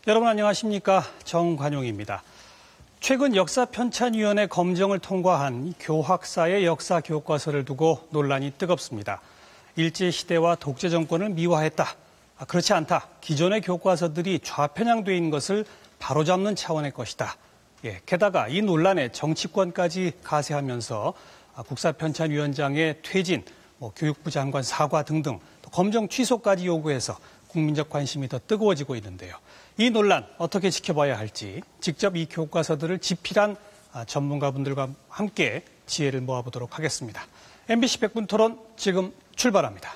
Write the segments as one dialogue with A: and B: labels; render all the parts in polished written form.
A: 여러분 안녕하십니까? 정관용입니다. 최근 역사편찬위원회 검정을 통과한 교학사의 역사 교과서를 두고 논란이 뜨겁습니다. 일제시대와 독재정권을 미화했다. 그렇지 않다. 기존의 교과서들이 좌편향돼 있는 것을 바로잡는 차원의 것이다. 게다가 이 논란에 정치권까지 가세하면서 국사편찬위원장의 퇴진, 교육부 장관 사과 등등 또 검정 취소까지 요구해서 국민적 관심이 더 뜨거워지고 있는데요. 이 논란 어떻게 지켜봐야 할지 직접 이 교과서들을 집필한 전문가분들과 함께 지혜를 모아보도록 하겠습니다. MBC 백분 토론 지금 출발합니다.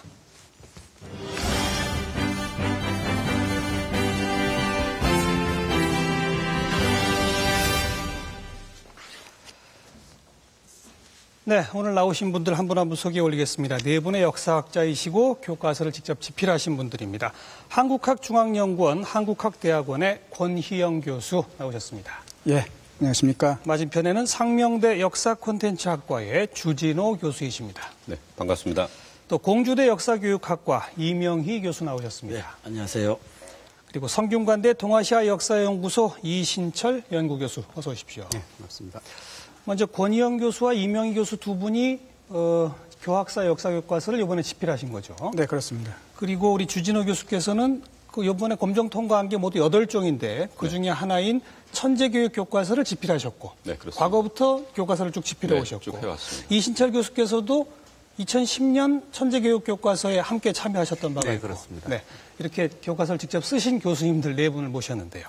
A: 네, 오늘 나오신 분들 한 분 한 분 소개해 올리겠습니다. 네 분의 역사학자이시고 교과서를 직접 집필하신 분들입니다. 한국학중앙연구원 한국학대학원의 권희영 교수 나오셨습니다.
B: 예, 안녕하십니까.
A: 맞은편에는 상명대 역사콘텐츠학과의 주진호 교수이십니다.
C: 네, 반갑습니다.
A: 또 공주대 역사교육학과 이명희 교수 나오셨습니다.
D: 네, 안녕하세요.
A: 그리고 성균관대 동아시아 역사연구소 이신철 연구교수 어서 오십시오.
D: 네, 반갑습니다.
A: 먼저 권희영 교수와 이명희 교수 두 분이 교학사 역사교과서를 이번에 집필하신 거죠.
B: 네, 그렇습니다.
A: 그리고 우리 주진호 교수께서는 이번에 검정 통과한 게 모두 8종인데 그중에 하나인 천재교육 교과서를 집필하셨고
C: 네, 그렇습니다.
A: 과거부터 교과서를 쭉 집필해 오셨고
C: 쭉 해왔습니다.
A: 이신철 교수께서도 2010년 천재교육 교과서에 함께 참여하셨던 바가
D: 네,
A: 있고
D: 그렇습니다.
A: 네, 이렇게 교과서를 직접 쓰신 교수님들 네 분을 모셨는데요.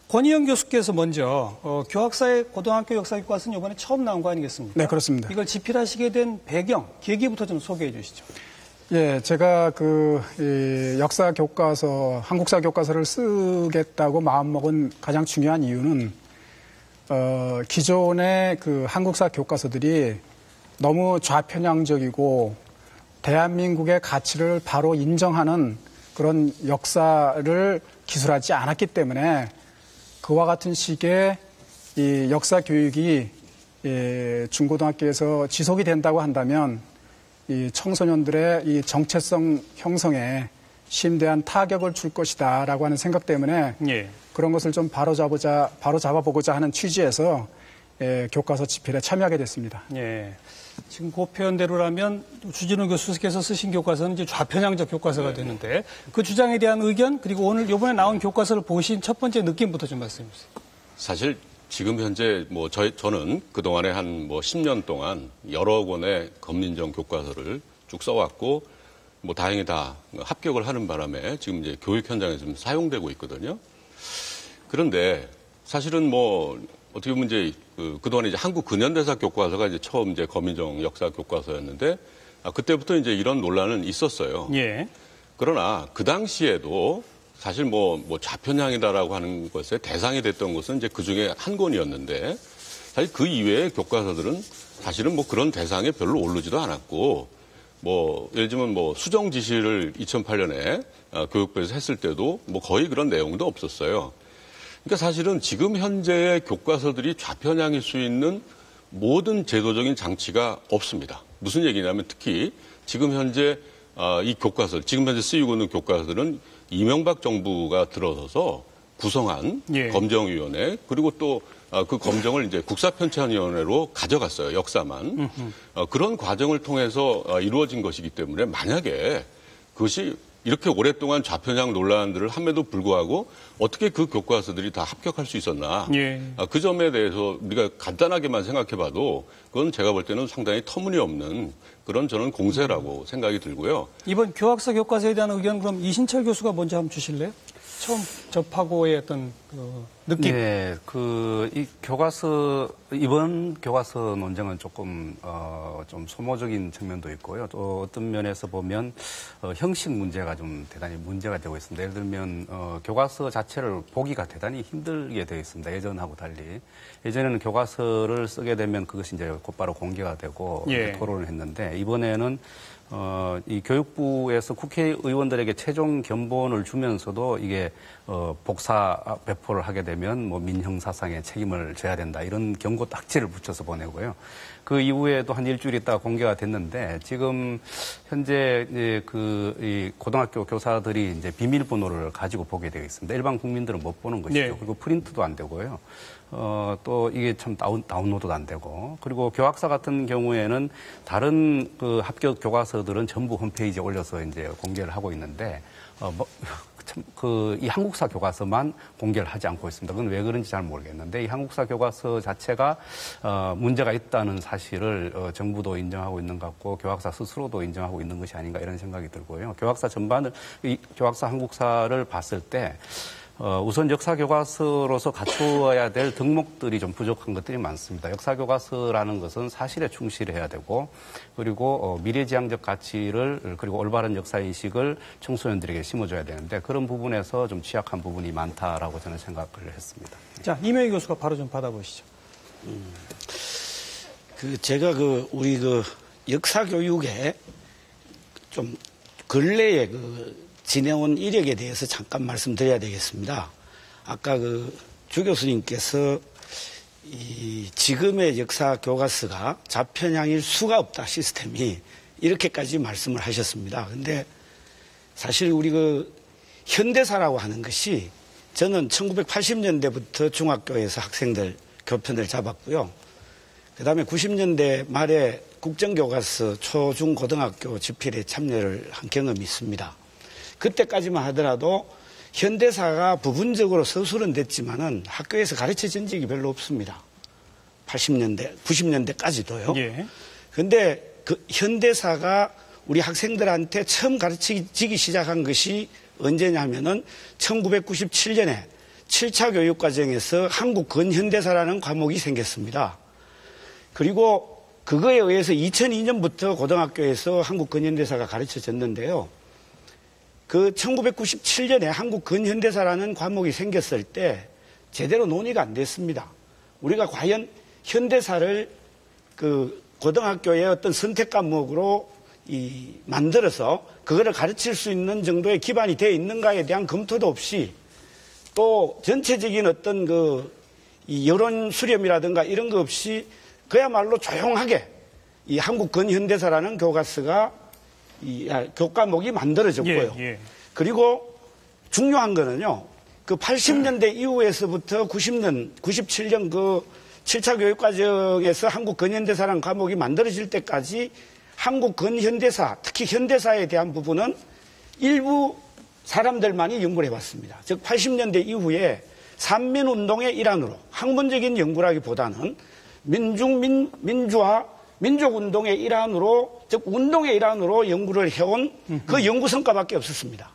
A: 권희영 교수께서 먼저 교학사의 고등학교 역사교과서는 이번에 처음 나온 거 아니겠습니까?
B: 네, 그렇습니다.
A: 이걸 집필하시게 된 배경, 계기부터 좀 소개해 주시죠.
B: 예, 제가 역사 교과서, 한국사 교과서를 쓰겠다고 마음먹은 가장 중요한 이유는 기존의 한국사 교과서들이 너무 좌편향적이고 대한민국의 가치를 바로 인정하는 그런 역사를 기술하지 않았기 때문에 그와 같은 식의 이 역사 교육이 중고등학교에서 지속이 된다고 한다면 이 청소년들의 이 정체성 형성에 심대한 타격을 줄 것이다라고 하는 생각 때문에 그런 것을 좀 바로잡아보고자 하는 취지에서 교과서 집필에 참여하게 됐습니다.
A: 예. 지금 그 표현대로라면 주진우 교수께서 쓰신 교과서는 이제 좌편향적 교과서가 되는데 그 주장에 대한 의견 그리고 오늘 이번에 나온 교과서를 보신 첫 번째 느낌부터 좀 말씀해 주세요.
C: 사실 지금 현재 저는 그동안에 한 10년 동안 여러 권의 검민정 교과서를 쭉 써왔고 다행히 다 합격을 하는 바람에 지금 이제 교육 현장에 좀 사용되고 있거든요. 그런데 사실은 어떻게 보면 이제 그동안에 이제 한국 근현대사 교과서가 이제 처음 이제 검민정 역사 교과서였는데 그때부터 이제 이런 논란은 있었어요.
A: 예.
C: 그러나 그 당시에도 사실 좌편향이다라고 하는 것에 대상이 됐던 것은 이제 그 중에 한 권이었는데 사실 그 이외의 교과서들은 사실은 그런 대상에 별로 오르지도 않았고 예를 들면 수정 지시를 2008년에 교육부에서 했을 때도 거의 그런 내용도 없었어요. 그러니까 사실은 지금 현재의 교과서들이 좌편향일 수 있는 모든 제도적인 장치가 없습니다. 무슨 얘기냐면 특히 지금 현재 이 교과서, 지금 현재 쓰이고 있는 교과서들은 이명박 정부가 들어서서 구성한 검정위원회 그리고 또 그 검정을 이제 국사편찬위원회로 가져갔어요. 역사만. 그런 과정을 통해서 이루어진 것이기 때문에 만약에 그것이 이렇게 오랫동안 좌편향 논란들을 함에도 불구하고 어떻게 그 교과서들이 다 합격할 수 있었나. 그 점에 대해서 우리가 간단하게만 생각해봐도 그건 제가 볼 때는 상당히 터무니없는 그런 저는 공세라고 생각이 들고요.
A: 이번 교학사 교과서에 대한 의견 그럼 이신철 교수가 먼저 한번 주실래요? 처음 접하고의 어떤 느낌.
D: 네, 이번 교과서 논쟁은 조금 좀 소모적인 측면도 있고요. 또 어떤 면에서 보면 형식 문제가 좀 대단히 문제가 되고 있습니다. 예를 들면 교과서 자체를 보기가 대단히 힘들게 되어 있습니다. 예전하고 달리. 예전에는 교과서를 쓰게 되면 그것이 이제 곧바로 공개가 되고 토론을 했는데 이번에는 이 교육부에서 국회의원들에게 최종 견본을 주면서도 이게 복사 배포를 하게 되면 되면 뭐 민형사상에 책임을 져야 된다 이런 경고 딱지를 붙여서 보내고요. 그 이후에도 한 일주일 있다가 공개가 됐는데 지금 현재 이제 이 고등학교 교사들이 이제 비밀번호를 가지고 보게 되어 있습니다. 일반 국민들은 못 보는 것이죠.
A: 네.
D: 그리고 프린트도 안 되고요. 또 이게 참 다운로드도 안 되고 그리고 교학사 같은 경우에는 다른 그 합격 교과서들은 전부 홈페이지에 올려서 이제 공개를 하고 있는데 이 한국사 교과서만 공개를 하지 않고 있습니다. 그건 왜 그런지 잘 모르겠는데 이 한국사 교과서 자체가 문제가 있다는 사실을 정부도 인정하고 있는 것 같고 교학사 스스로도 인정하고 있는 것이 아닌가 이런 생각이 들고요. 교학사 전반을 이 교학사 한국사를 봤을 때 우선 역사 교과서로서 갖추어야 될 덕목들이 좀 부족한 것들이 많습니다. 역사 교과서라는 것은 사실에 충실해야 되고 그리고 미래지향적 가치를 그리고 올바른 역사인식을 청소년들에게 심어줘야 되는데 그런 부분에서 좀 취약한 부분이 많다라고 저는 생각을 했습니다.
A: 자, 이명희 교수가 바로 좀 받아보시죠.
E: 제가 우리 역사 교육에 좀 근래에 지내온 이력에 대해서 잠깐 말씀드려야 되겠습니다. 아까 주 교수님께서 지금의 역사 교과서가 좌편향일 수가 없다 시스템이 이렇게까지 말씀을 하셨습니다. 그런데 사실 우리 현대사라고 하는 것이 저는 1980년대부터 중학교에서 학생들 교편을 잡았고요. 그다음에 90년대 말에 국정교과서 초중 고등학교 집필에 참여를 한 경험이 있습니다. 그때까지만 하더라도 현대사가 부분적으로 서술은 됐지만은 학교에서 가르쳐진 적이 별로 없습니다. 80년대, 90년대까지도요.
A: 예.
E: 그런데 현대사가 우리 학생들한테 처음 가르치기 시작한 것이 언제냐면은 1997년에 7차 교육과정에서 한국 근현대사라는 과목이 생겼습니다. 그리고 그거에 의해서 2002년부터 고등학교에서 한국 근현대사가 가르쳐졌는데요. 1997년에 한국 근현대사라는 과목이 생겼을 때 제대로 논의가 안 됐습니다. 우리가 과연 현대사를 고등학교의 어떤 선택 과목으로 만들어서 그거를 가르칠 수 있는 정도의 기반이 되어 있는가에 대한 검토도 없이 또 전체적인 어떤 이 여론 수렴이라든가 이런 거 없이 그야말로 조용하게 이 한국 근현대사라는 교과서가 교과목이 만들어졌고요.
A: 예.
E: 그리고 중요한 거는요. 80년대 이후에서부터 97년 7차 교육과정에서 한국 근현대사라는 과목이 만들어질 때까지 한국 근현대사, 특히 현대사에 대한 부분은 일부 사람들만이 연구를 해왔습니다. 즉 80년대 이후에 산민운동의 일환으로 학문적인 연구라기보다는 민주화, 민족운동의 일환으로, 즉 운동의 일환으로 연구를 해온 그 연구 성과밖에 없었습니다.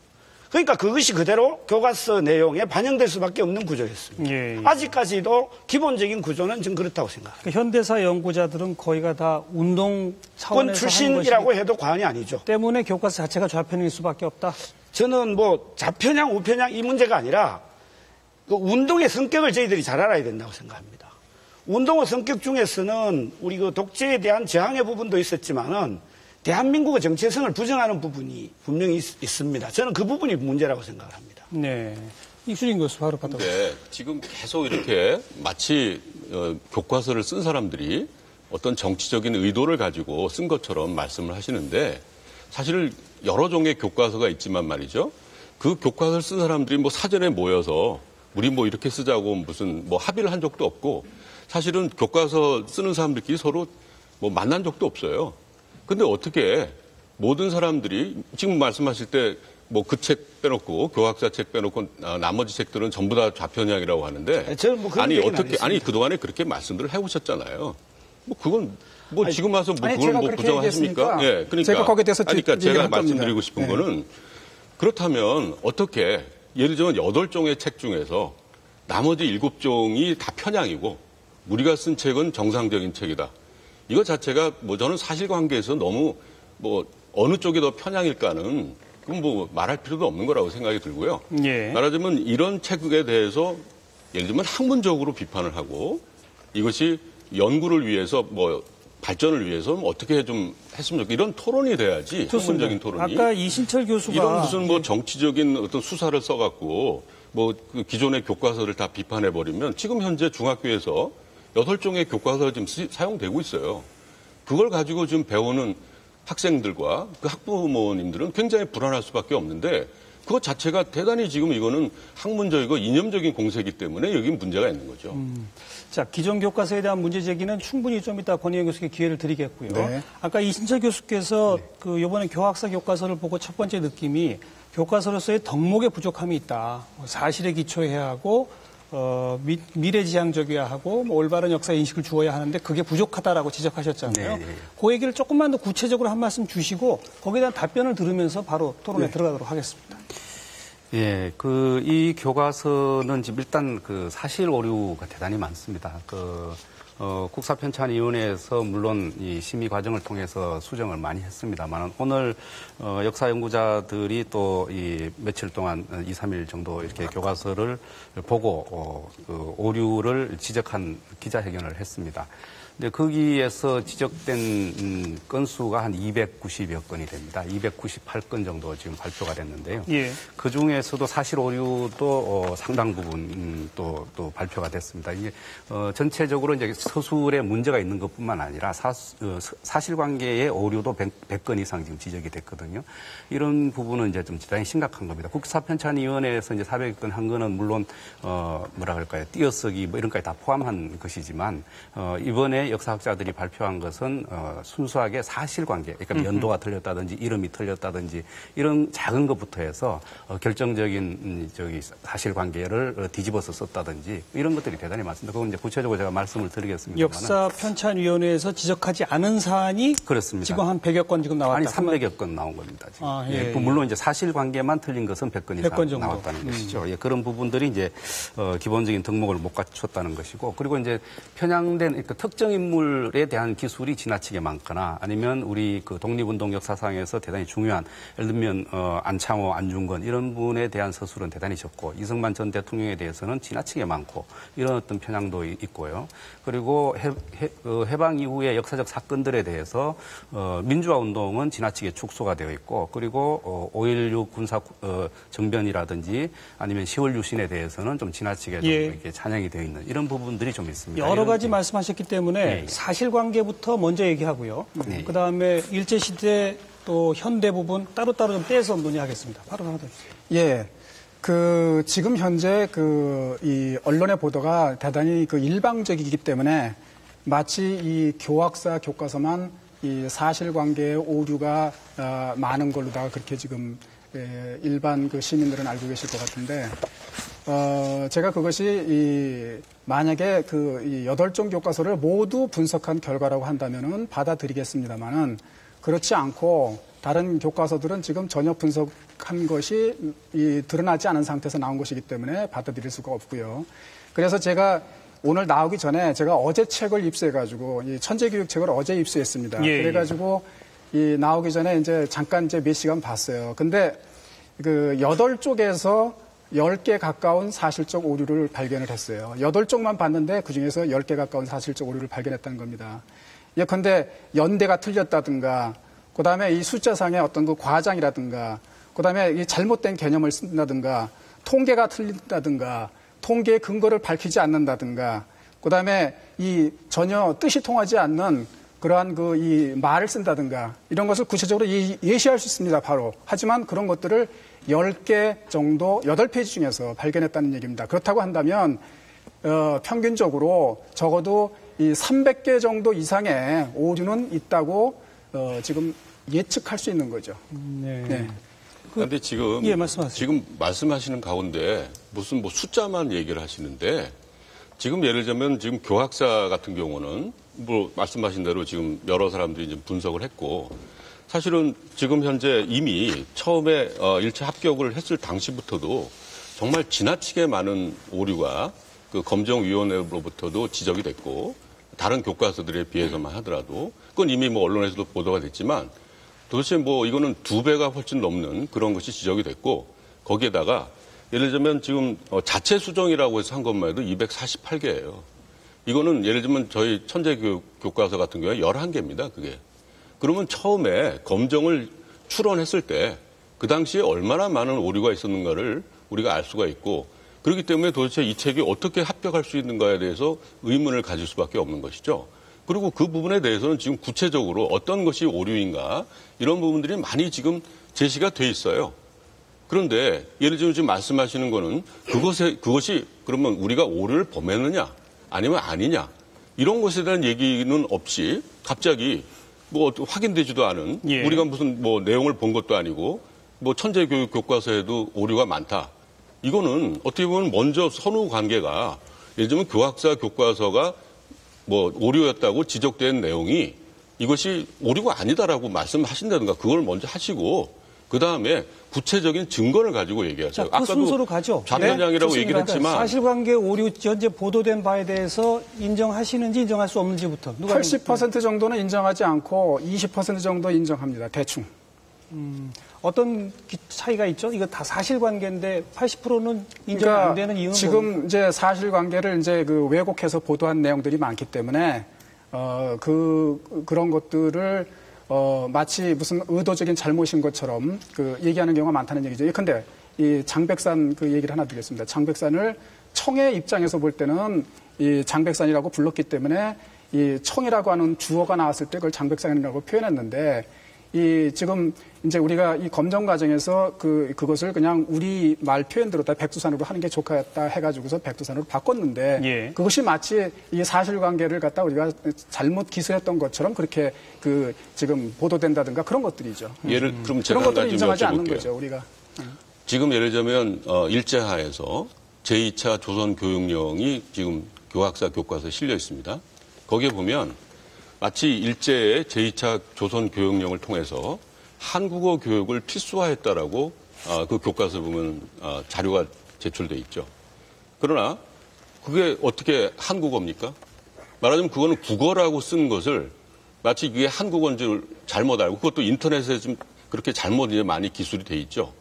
E: 그러니까 그것이 그대로 교과서 내용에 반영될 수밖에 없는 구조였습니다.
A: 예.
E: 아직까지도 기본적인 구조는 좀 그렇다고 생각합니다.
A: 현대사 연구자들은 거의가 다 운동 차원에서
E: 출신이라고 해도 과언이 아니죠.
A: 때문에 교과서 자체가 좌편일 수밖에 없다?
E: 저는 좌편향, 우편향 이 문제가 아니라 운동의 성격을 저희들이 잘 알아야 된다고 생각합니다. 운동의 성격 중에서는 우리 독재에 대한 저항의 부분도 있었지만은 대한민국의 정체성을 부정하는 부분이 분명히 있습니다. 저는 그 부분이 문제라고 생각을 합니다.
A: 네. 이수진 교수 바로 받아보세요.
C: 네, 지금 계속 이렇게 마치 교과서를 쓴 사람들이 어떤 정치적인 의도를 가지고 쓴 것처럼 말씀을 하시는데 사실 여러 종의 교과서가 있지만 말이죠. 그 교과서를 쓴 사람들이 사전에 모여서 우리 이렇게 쓰자고 무슨 합의를 한 적도 없고 사실은 교과서 쓰는 사람들끼리 서로 만난 적도 없어요. 근데 어떻게 모든 사람들이 지금 말씀하실 때 그 책 빼놓고 교학사 책 빼놓고 나머지 책들은 전부 다 좌편향이라고 하는데 아니 어떻게 그동안에 그렇게 말씀들을 해오셨잖아요. 그건 지금 와서 그걸 부정하십니까? 예, 그러니까 제가 말씀드리고 싶은 거는 그렇다면 어떻게 예를 들면 8종의 책 중에서 나머지 7종이 다 편향이고 우리가 쓴 책은 정상적인 책이다. 이거 자체가 저는 사실관계에서 너무 어느 쪽이 더 편향일까는 그건 말할 필요도 없는 거라고 생각이 들고요.
A: 예.
C: 말하자면 이런 책에 대해서 예를 들면 학문적으로 비판을 하고 이것이 연구를 위해서 발전을 위해서 어떻게 좀 했으면 좋겠다. 이런 토론이 돼야지. 학문적인 토론이.
A: 아까 이신철 교수가
C: 이런 무슨 정치적인 어떤 수사를 써갖고 뭐 그 기존의 교과서를 다 비판해버리면 지금 현재 중학교에서 8종의 교과서가 지금 사용되고 있어요. 그걸 가지고 지금 배우는 학생들과 그 학부모님들은 굉장히 불안할 수밖에 없는데 그것 자체가 대단히 지금 이거는 학문적이고 이념적인 공세이기 때문에 여기 문제가 있는 거죠.
A: 자, 기존 교과서에 대한 문제 제기는 충분히 좀 이따 권희영 교수께 기회를 드리겠고요. 네. 아까 이신철 교수께서 그 이번에 교학사 교과서를 보고 첫 번째 느낌이 교과서로서의 덕목에 부족함이 있다. 사실에 기초해야 하고 미래지향적이어야 하고 뭐 올바른 역사 인식을 주어야 하는데 그게 부족하다라고 지적하셨잖아요. 네. 그 얘기를 조금만 더 구체적으로 한 말씀 주시고 거기에 대한 답변을 들으면서 바로 토론에 들어가도록 하겠습니다.
D: 예, 이 교과서는 지금 일단 그 사실 오류가 대단히 많습니다. 국사편찬위원회에서 물론 이 심의 과정을 통해서 수정을 많이 했습니다만 오늘 역사 연구자들이 또 이 며칠 동안 2, 3일 정도 이렇게 교과서를 보고 오류를 지적한 기자회견을 했습니다. 근데 거기에서 지적된 건수가 한 290여 건이 됩니다. 298건 정도 지금 발표가 됐는데요. 예. 그 중에서도 사실 오류도 상당 부분 또 발표가 됐습니다. 이게 전체적으로 이제 서술에 문제가 있는 것뿐만 아니라 사실관계의 오류도 100건 이상 지금 지적이 됐거든요. 이런 부분은 이제 좀 대단히 심각한 겁니다. 국사편찬위원회에서 이제 400건 한 거는 물론 뭐라 그럴까요? 띄어쓰기 뭐 이런 것까지 다 포함한 것이지만 이번에 역사학자들이 발표한 것은 순수하게 사실관계, 그러니까 연도가 틀렸다든지 이름이 틀렸다든지 이런 작은 것부터 해서 결정적인 사실관계를 뒤집어서 썼다든지 이런 것들이 대단히 많습니다. 그건 이제 구체적으로 제가 말씀을 드리겠습니다.
A: 역사편찬위원회에서 지적하지 않은 사안이 그렇습니다. 지금 한 100여 건 지금 나왔다.
D: 아니 300여 건 나온 겁니다. 지금. 예. 물론 이제 사실관계만 틀린 것은 100건 이상 100건 나왔다는 것이죠. 예, 그런 부분들이 이제 기본적인 덕목을 못 갖췄다는 것이고 그리고 이제 편향된 그러니까 특정 인물에 대한 기술이 지나치게 많거나 아니면 우리 그 독립운동 역사상에서 대단히 중요한 예를 들면 안창호, 안중근 이런 분에 대한 서술은 대단히 적고 이승만 전 대통령에 대해서는 지나치게 많고 이런 어떤 편향도 있고요. 그리고 해방 이후의 역사적 사건들에 대해서 민주화 운동은 지나치게 축소가 되어 있고 그리고 5.16 군사 정변이라든지 아니면 10월 유신에 대해서는 좀 지나치게 좀 이렇게 찬양이 되어 있는 이런 부분들이 좀 있습니다.
A: 여러 가지 말씀하셨기 때문에 사실관계부터 먼저 얘기하고요. 그다음에 일제시대 또 현대 부분 따로따로 좀 떼서 논의하겠습니다. 바로 하나 더 주세요.
B: 예. 지금 현재 이 언론의 보도가 대단히 일방적이기 때문에 마치 이 교학사 교과서만 이 사실관계의 오류가 많은 걸로다가 그렇게 지금 일반 시민들은 알고 계실 것 같은데, 제가 그것이 만약에 이 8종 교과서를 모두 분석한 결과라고 한다면은 받아들이겠습니다만은 그렇지 않고 다른 교과서들은 지금 전혀 분석한 것이 드러나지 않은 상태에서 나온 것이기 때문에 받아들일 수가 없고요. 그래서 제가 오늘 나오기 전에 제가 어제 책을 입수해가지고 이 천재교육책을 어제 입수했습니다. 그래가지고 나오기 전에 잠깐 몇 시간 봤어요. 근데 8쪽에서 10개 가까운 사실적 오류를 발견을 했어요. 8쪽만 봤는데 그중에서 10개 가까운 사실적 오류를 발견했다는 겁니다. 예컨대 연대가 틀렸다든가, 그 다음에 이 숫자상의 어떤 과장이라든가, 그 다음에 이 잘못된 개념을 쓴다든가, 통계가 틀린다든가, 통계의 근거를 밝히지 않는다든가, 그 다음에 이 전혀 뜻이 통하지 않는 그러한 이 말을 쓴다든가, 이런 것을 구체적으로 예시할 수 있습니다, 바로. 하지만 그런 것들을 10개 정도, 8페이지 중에서 발견했다는 얘기입니다. 그렇다고 한다면, 평균적으로 적어도 이 300개 정도 이상의 오류는 있다고, 지금 예측할 수 있는 거죠.
C: 네. 그런데 지금 말씀하시는 가운데 무슨 숫자만 얘기를 하시는데 지금 예를 들면 지금 교학사 같은 경우는 말씀하신 대로 지금 여러 사람들이 이제 분석을 했고 사실은 지금 현재 이미 처음에 1차 합격을 했을 당시부터도 정말 지나치게 많은 오류가 그 검정위원회로부터도 지적이 됐고 다른 교과서들에 비해서만 하더라도 그건 이미 언론에서도 보도가 됐지만 도대체 이거는 2배가 훨씬 넘는 그런 것이 지적이 됐고 거기에다가 예를 들면 지금 자체 수정이라고 해서 한 것만 해도 248개예요. 이거는 예를 들면 저희 천재교육 교과서 같은 경우에 11개입니다. 그게. 그러면 처음에 검정을 출원했을 때 그 당시에 얼마나 많은 오류가 있었는가를 우리가 알 수가 있고 그렇기 때문에 도대체 이 책이 어떻게 합격할 수 있는가에 대해서 의문을 가질 수밖에 없는 것이죠. 그리고 그 부분에 대해서는 지금 구체적으로 어떤 것이 오류인가 이런 부분들이 많이 지금 제시가 돼 있어요. 그런데 예를 들면 지금 말씀하시는 거는 그것이 그러면 우리가 오류를 범했느냐 아니면 아니냐 이런 것에 대한 얘기는 없이 갑자기 뭐 확인되지도 않은 우리가 무슨 뭐 내용을 본 것도 아니고 뭐 천재교육 교과서에도 오류가 많다. 이거는 어떻게 보면 먼저 선후 관계가 예를 들면 교학사 교과서가 뭐 오류였다고 지적된 내용이 이것이 오류가 아니다라고 말씀하신다든가 그걸 먼저 하시고 그다음에 구체적인 증거를 가지고 얘기하세요.
A: 자, 그 순서로 가죠.
C: 좌편향이라고
A: 네?
C: 얘기를 했지만
A: 사실관계 오류 현재 보도된 바에 대해서 인정하시는지 인정할 수 없는지부터.
B: 80% 정도는 인정하지 않고 20% 정도 인정합니다. 대충.
A: 어떤 차이가 있죠? 이거 다 사실관계인데 80%는 인정이
B: 그러니까
A: 안 되는 이유는
B: 지금 이제 사실관계를 이제 그 왜곡해서 보도한 내용들이 많기 때문에 그런 것들을 마치 무슨 의도적인 잘못인 것처럼 그 얘기하는 경우가 많다는 얘기죠. 근데 이 장백산 그 얘기를 하나 드리겠습니다. 장백산을 청의 입장에서 볼 때는 이 장백산이라고 불렀기 때문에 이 청이라고 하는 주어가 나왔을 때 그걸 장백산이라고 표현했는데 이 지금 이제 우리가 이 검정 과정에서 그것을 그냥 우리 말 표현대로 다 백두산으로 하는 게 좋겠다 해가지고서 백두산으로 바꿨는데 그것이 마치 이 사실관계를 갖다 우리가 잘못 기술했던 것처럼 그렇게 그 지금 보도된다든가 그런 것들이죠.
C: 그럼 제가
B: 그런 것들을
C: 한 가지
B: 인정하지 않는
C: 여쭤볼게요.
B: 거죠 우리가.
C: 지금 예를 들면 일제하에서 제2차 조선교육령이 지금 교학사 교과서에 실려 있습니다. 거기에 보면 마치 일제의 제2차 조선교육령을 통해서 한국어 교육을 필수화했다라고 그 교과서 보면 자료가 제출돼 있죠. 그러나 그게 어떻게 한국어입니까? 말하자면 그거는 국어라고 쓴 것을 마치 그게 한국어인 줄 잘못 알고 그것도 인터넷에 좀 그렇게 잘못 이제 많이 기술이 돼 있죠.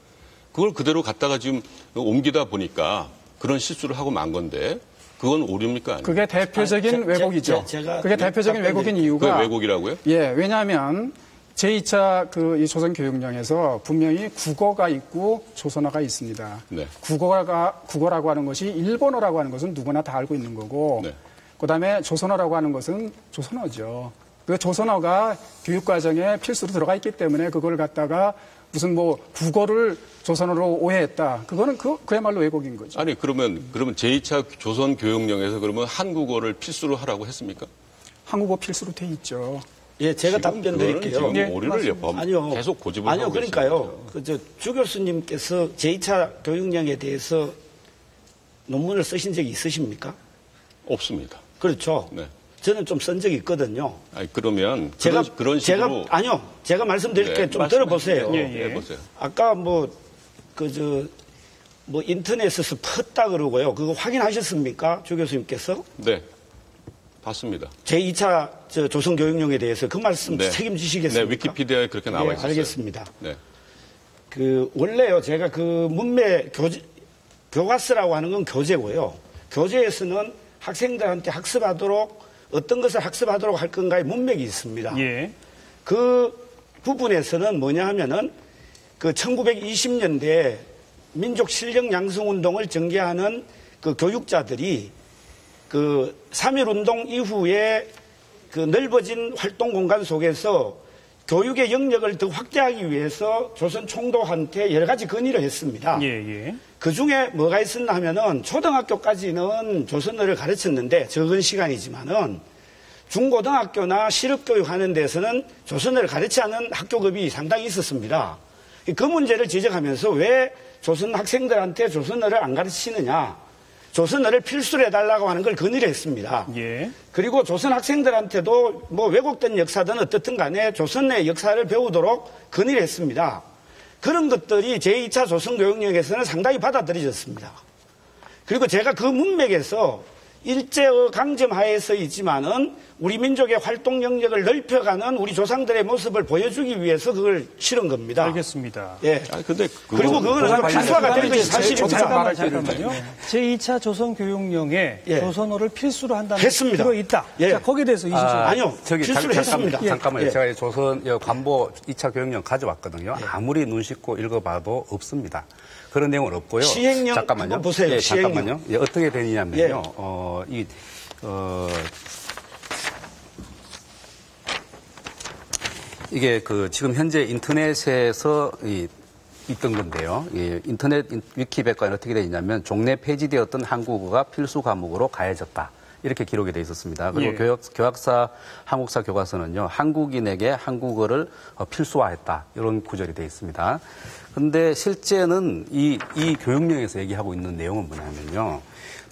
C: 그걸 그대로 갖다가 지금 옮기다 보니까 그런 실수를 하고 만 건데 그건 오류입니까? 아니면?
B: 그게 대표적인 왜곡이죠. 그게 대표적인 왜곡인 이유가.
C: 그게 왜곡이라고요?
B: 예, 왜냐하면 제2차 이 조선교육령에서 분명히 국어가 있고 조선어가 있습니다.
C: 네.
B: 국어라고 하는 것이 일본어라고 하는 것은 누구나 다 알고 있는 거고,
C: 네.
B: 그다음에 조선어라고 하는 것은 조선어죠. 그 조선어가 교육과정에 필수로 들어가 있기 때문에 그걸 갖다가 무슨 뭐 국어를 조선어로 오해했다. 그거는 그야말로 왜곡인 거죠.
C: 아니 그러면 제2차 조선교육령에서 그러면 한국어를 필수로 하라고 했습니까?
B: 한국어 필수로 돼 있죠.
E: 예, 제가 답변 드릴게요.
C: 지금 오류를
E: 아니요.
C: 계속 고집을
E: 아니요,
C: 하고
E: 그러니까요. 주 교수님께서 제2차 교육령에 대해서 논문을 쓰신 적이 있으십니까?
C: 없습니다.
E: 그렇죠.
C: 네.
E: 저는 좀 쓴 적이 있거든요.
C: 아니 그러면 그런 식으로
E: 제가 말씀드릴게 좀 들어보세요.
C: 해보세요.
E: 아까 인터넷에서 펐다 그러고요. 그거 확인하셨습니까? 주 교수님께서?
C: 네. 봤습니다.
E: 제2차 조선교육령에 대해서 그 말씀 책임지시겠습니까?
C: 네, 위키피디아에 그렇게 나와 있어요.
E: 알겠습니다.
C: 네.
E: 원래요, 제가 문매 교과서라고 하는 건 교재고요. 교재에서는 학생들한테 학습하도록 어떤 것을 학습하도록 할 건가의 문맥이 있습니다.
A: 예.
E: 그 부분에서는 뭐냐 하면은 1920년대 민족 실력 양성 운동을 전개하는 그 교육자들이 3.1운동 이후에 넓어진 활동 공간 속에서 교육의 영역을 더 확대하기 위해서 조선 총독한테 여러 가지 건의를 했습니다. 그 중에 뭐가 있었나 하면은 초등학교까지는 조선어를 가르쳤는데 적은 시간이지만은 중고등학교나 실업교육 하는 데서는 조선어를 가르치지 않은 학교급이 상당히 있었습니다. 그 문제를 지적하면서 왜 조선 학생들한테 조선어를 안 가르치느냐. 조선어를 필수로 해달라고 하는 걸 건의를 했습니다. 그리고 조선 학생들한테도 왜곡된 역사든 어떻든 간에 조선의 역사를 배우도록 건의를 했습니다. 그런 것들이 제2차 조선교육령에서는 상당히 받아들여졌습니다. 그리고 제가 그 문맥에서 일제의 강점 하에서 있지만은 우리 민족의 활동 영역을 넓혀가는 우리 조상들의 모습을 보여주기 위해서 그걸 실은 겁니다.
A: 알겠습니다.
E: 예.
C: 근데
E: 그리고 그거는 필수화가 된 것이 사실입니다.
A: 잠깐만요. 제2차 조선교육령에 조선어를 필수로 한다는
E: 했습니다.
A: 들어있다. 자, 거기에 대해서 이시죠.
E: 아니요. 필수로 했습니다.
D: 잠깐만요. 제가 조선 관보 2차 교육령 가져왔거든요. 아무리 눈 씻고 읽어봐도 없습니다. 그런 내용은 없고요.
E: 시행령
D: 잠깐만요.
E: 보세요.
D: 예,
E: 시행령.
D: 잠깐만요. 예, 어떻게 되느냐면요. 이게 지금 현재 인터넷에서 있던 건데요. 인터넷 위키백과는 어떻게 되어 있냐면 종래 폐지되었던 한국어가 필수 과목으로 가해졌다. 이렇게 기록이 되어 있었습니다. 그리고 교학사, 한국사 교과서는요, 한국인에게 한국어를 필수화했다. 이런 구절이 되어 있습니다. 그런데 실제는 이 교육령에서 얘기하고 있는 내용은 뭐냐면요.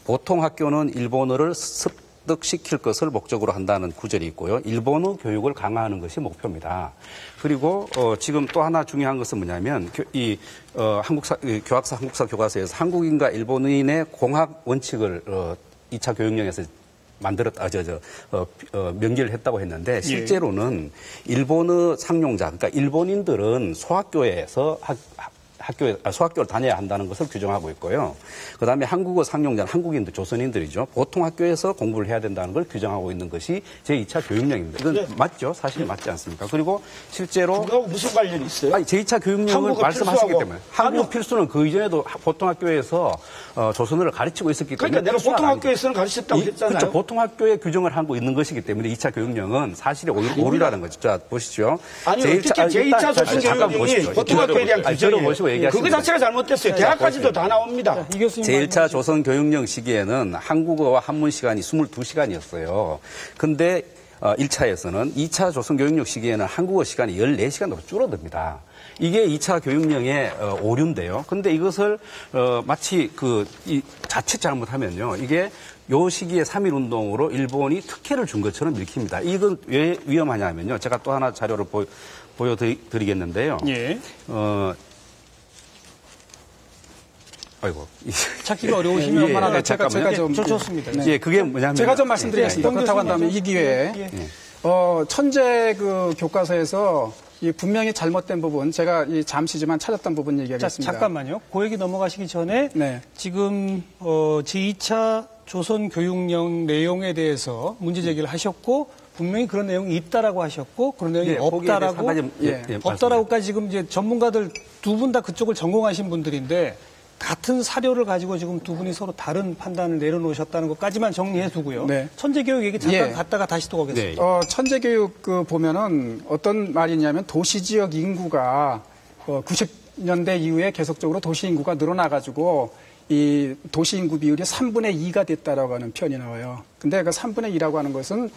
D: 보통 학교는 일본어를 습득시킬 것을 목적으로 한다는 구절이 있고요. 일본어 교육을 강화하는 것이 목표입니다. 그리고 지금 또 하나 중요한 것은 뭐냐면 교학사 한국사 교과서에서 한국인과 일본인의 공학 원칙을 2차 교육령에서 명기를 했다고 했는데 실제로는 일본어 상용자, 그러니까 일본인들은 소학교에서 소학교를 다녀야 한다는 것을 규정하고 있고요. 그다음에 한국어 상용자는 한국인들, 조선인들이죠. 보통 학교에서 공부를 해야 된다는 걸 규정하고 있는 것이 제2차 교육령입니다. 이건 맞죠? 사실 맞지 않습니까? 그리고 실제로
E: 그거하고 무슨 관련이 있어요?
D: 아니, 제2차 교육령을 말씀하시기 때문에 한국 필수는 그 이전에도 보통 학교에서 조선어를 가르치고 있었기 때문에
E: 그러니까 내가 보통 학교에서는 가르쳤다고 했잖아요.
D: 그렇죠. 보통 학교에 규정을 하고 있는 것이기 때문에 2차 교육령은 사실이 오류라는 거죠. 자, 보시죠.
E: 아니, 어떻게 제2차 조선교육령이 보통 학교에 대한 규정이에요. 그거 자체가 잘못됐어요. 대학까지도 다 나옵니다.
D: 제1차 조선교육령 시기에는 한국어와 한문 시간이 22시간이었어요. 근데 1차에서는 2차 조선교육령 시기에는 한국어 시간이 14시간으로 줄어듭니다. 이게 2차 교육령의 오류인데요. 근데 이것을 마치 자칫 잘못하면요. 이게 요 시기에 3.1운동으로 일본이 특혜를 준 것처럼 읽힙니다. 이건 왜 위험하냐면요. 제가 또 하나 자료를 보여드리겠는데요.
A: 예.
D: 아이고.
A: 찾기가 어려우시면 얼마나
B: 제가 좀
A: 좋습니다.
B: 네.
D: 예, 그게 뭐냐면
B: 제가 좀 말씀드리겠습니다. 그렇다고 한다면 이 기회에 천재 교과서에서 분명히 잘못된 부분, 제가 잠시지만 찾았던 부분 얘기하겠습니다.
A: 잠깐만요. 그 얘기 넘어가시기 전에 지금 제2차 조선교육령 내용에 대해서 문제 제기를 하셨고 분명히 그런 내용이 있다라고 하셨고 그런 내용이 없다라고까지 지금 이제 전문가들 두 분 다 그쪽을 전공하신 분들인데 같은 사료를 가지고 지금 두 분이 서로 다른 판단을 내려놓으셨다는 것까지만 정리해 두고요. 천재교육 얘기 잠깐 갔다가 다시 또 오겠습니다.
B: 천재교육 보면은 어떤 말이냐면 도시지역 인구가 90년대 이후에 계속적으로 도시 인구가 늘어나가지고 이 도시 인구 비율이 3분의 2가 됐다라고 하는 표현이 나와요. 근데 그 3분의 2라고 하는 것은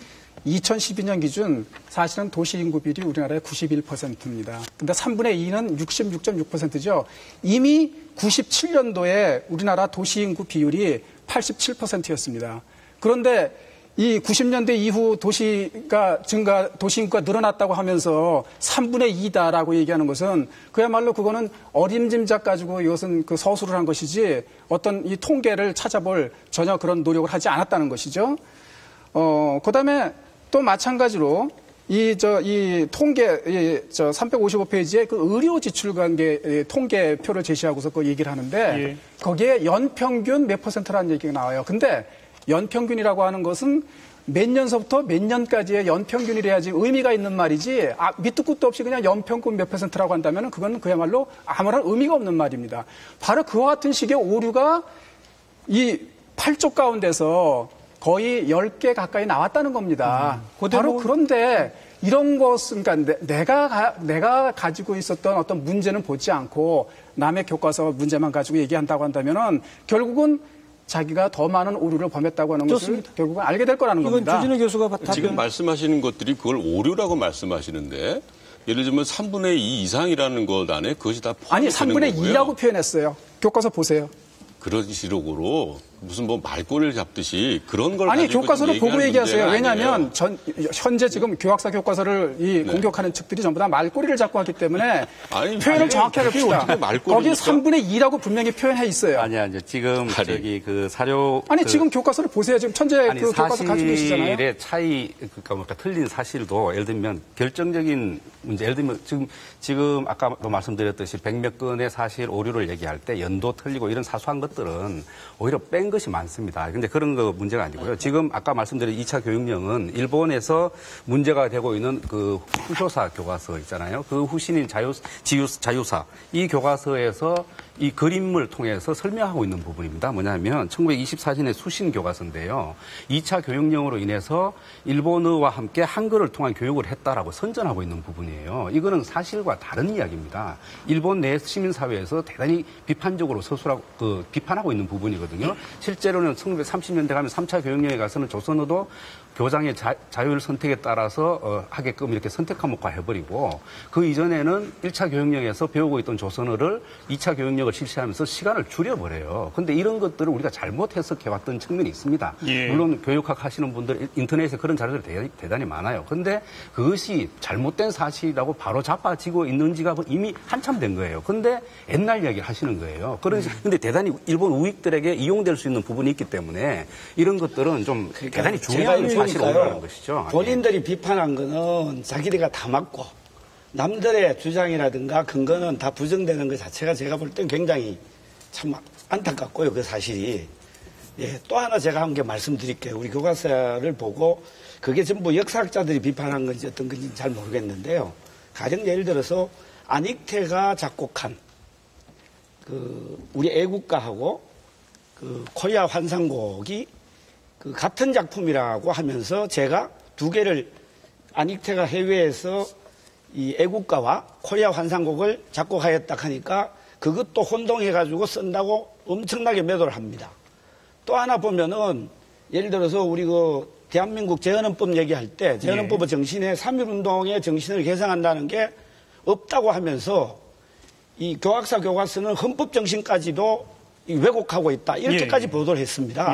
B: 2012년 기준 사실은 도시 인구 비율이 우리나라의 91%입니다. 근데 3분의 2는 66.6%죠. 이미 97년도에 우리나라 도시 인구 비율이 87%였습니다. 그런데 이 90년대 이후 도시 인구가 늘어났다고 하면서 3분의 2다라고 얘기하는 것은 그야말로 그거는 어림짐작 가지고 이것은 서술을 한 것이지 어떤 이 통계를 찾아볼 전혀 그런 노력을 하지 않았다는 것이죠. 그다음에 또 마찬가지로 이 통계, 355페이지에 그 의료 지출 관계 통계표를 제시하고서 그 얘기를 하는데 거기에 연평균 몇 %라는 얘기가 나와요. 근데 연평균이라고 하는 것은 몇 년서부터 몇 년까지의 연평균이라야지 의미가 있는 말이지 밑도 끝도 없이 그냥 연평균 몇 %라고 한다면 그건 그야말로 아무런 의미가 없는 말입니다. 바로 그와 같은 식의 오류가 이 8쪽 가운데서 거의 10개 가까이 나왔다는 겁니다. 바로 그런데 이런 것은 그러니까 내가 가지고 있었던 어떤 문제는 보지 않고 남의 교과서 문제만 가지고 얘기한다고 한다면은 결국은 자기가 더 많은 오류를 범했다고 하는 것을 결국은 알게 될 거라는 겁니다.
A: 이건 주진우 교수가
C: 지금 말씀하시는 것들이 그걸 오류라고 말씀하시는데 예를 들면 3분의 2 이상이라는 것 안에 그것이 다 포함이 되는 거고요.
B: 아니 3분의 2라고 표현했어요. 교과서 보세요.
C: 그런 식으로 무슨 말꼬리를 잡듯이 그런 걸
B: 아니 교과서를 보고 얘기하세요. 왜냐하면 현재 지금 교학사 교과서를 공격하는 측들이 전부 다 말꼬리를 잡고 왔기 때문에 표현을 정확히 합시다. 거기 3분의 2라고 분명히 표현해 있어요.
D: 아니요. 지금 그 사료
B: 지금 교과서를 보세요. 지금 천재 교과서 가지고 계시잖아요.
D: 사실의 차이 그러니까 틀린 사실도 예를 들면 결정적인 문제 예를 들면 지금 아까도 말씀드렸듯이 100몇 건의 사실 오류를 얘기할 때 연도 틀리고 이런 사소한 것들은 오히려 뺀 것이 많습니다. 근데 그런 거 문제가 아니고요. 지금 아까 말씀드린 2차 교육령은 일본에서 문제가 되고 있는 그 후쇼사 교과서 있잖아요. 그 후신인 자유사 이 교과서에서 이 그림을 통해서 설명하고 있는 부분입니다. 뭐냐면 1924년의 수신 교과서인데요. 2차 교육령으로 인해서 일본어와 함께 한글을 통한 교육을 했다라고 선전하고 있는 부분이에요. 이거는 사실과 다른 이야기입니다. 일본 내 시민사회에서 대단히 비판적으로 비판하고 있는 부분이거든요. 실제로는 1930년대 가면 3차 교육령에 가서는 조선어도 교장의 자율 선택에 따라서 하게끔 이렇게 선택 과목화 해버리고 그 이전에는 1차 교육령에서 배우고 있던 조선어를 2차 교육령을 실시하면서 시간을 줄여버려요. 그런데 이런 것들을 우리가 잘못 해석해왔던 측면이 있습니다. 예. 물론 교육학 하시는 분들 인터넷에 그런 자료들이 대단히 많아요. 그런데 그것이 잘못된 사실이라고 바로 잡아지고 있는 지가 이미 한참 된 거예요. 그런데 옛날 이야기를 하시는 거예요. 그런데 대단히 일본 우익들에게 이용될 수 있는 부분이 있기 때문에 이런 것들은 좀 대단히 중요한 사실을 것이죠.
E: 본인들이 비판한 거는 자기들이 다 맞고 남들의 주장이라든가 근거는 다 부정되는 것 자체가 제가 볼 땐 굉장히 참 안타깝고요. 그 사실이. 예, 또 하나 제가 한 게 말씀드릴게요. 우리 교과서를 보고 그게 전부 역사학자들이 비판한 건지 어떤 건지 잘 모르겠는데요. 가령 예를 들어서 안익태가 작곡한 우리 애국가하고 코리아 환상곡이 같은 작품이라고 하면서 제가 두 개를 안익태가 해외에서 이 애국가와 코리아 환상곡을 작곡하였다 하니까 그것도 혼동해가지고 쓴다고 엄청나게 매도를 합니다. 또 하나 보면은 예를 들어서 우리 대한민국 재헌헌법 얘기할 때 재헌헌법의 정신에 3.1운동의 정신을 개성한다는 게 없다고 하면서 이 교학사 교과서는 헌법 정신까지도 왜곡하고 있다. 이렇게까지 보도를 했습니다.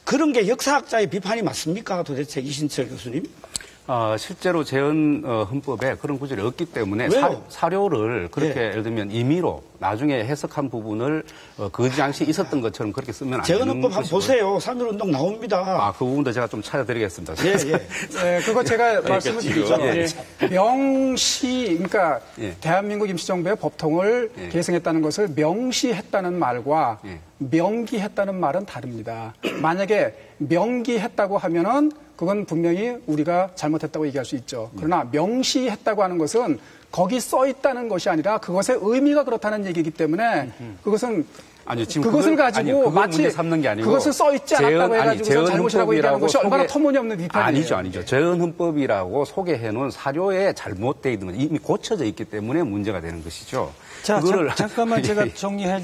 E: 그런 게 역사학자의 비판이 맞습니까? 도대체 이신철 교수님?
D: 실제로 재헌 헌법에 그런 구절이 없기 때문에 사료를 그렇게 예를 들면 임의로 나중에 해석한 부분을 그 당시 있었던 것처럼 그렇게 쓰면 안 되는
E: 재헌 헌법 한번 보세요. 3.1운동 나옵니다.
D: 그 부분도 제가 좀 찾아드리겠습니다.
B: 네, 그거 제가 말씀을 드리죠. 명시, 그러니까 대한민국 임시정부의 법통을 계승했다는 것을 명시했다는 말과 명기했다는 말은 다릅니다. 만약에 명기했다고 하면은 그건 분명히 우리가 잘못했다고 얘기할 수 있죠. 그러나 명시했다고 하는 것은 거기 써 있다는 것이 아니라 그것의 의미가 그렇다는 얘기이기 때문에 그것은
D: 지금
B: 그것을 가지고 마치
D: 삼는 게 아니고
B: 그것을 써 있지 않았다고 해가지고 잘못이라고 얘기하는 것이 얼마나 터무니없는 비판이에요.
D: 아니죠. 재헌헌법이라고 소개해 놓은 사료에 잘못되어 있는 건 이미 고쳐져 있기 때문에 문제가 되는 것이죠.
A: 자, 잠깐만 제가 정리를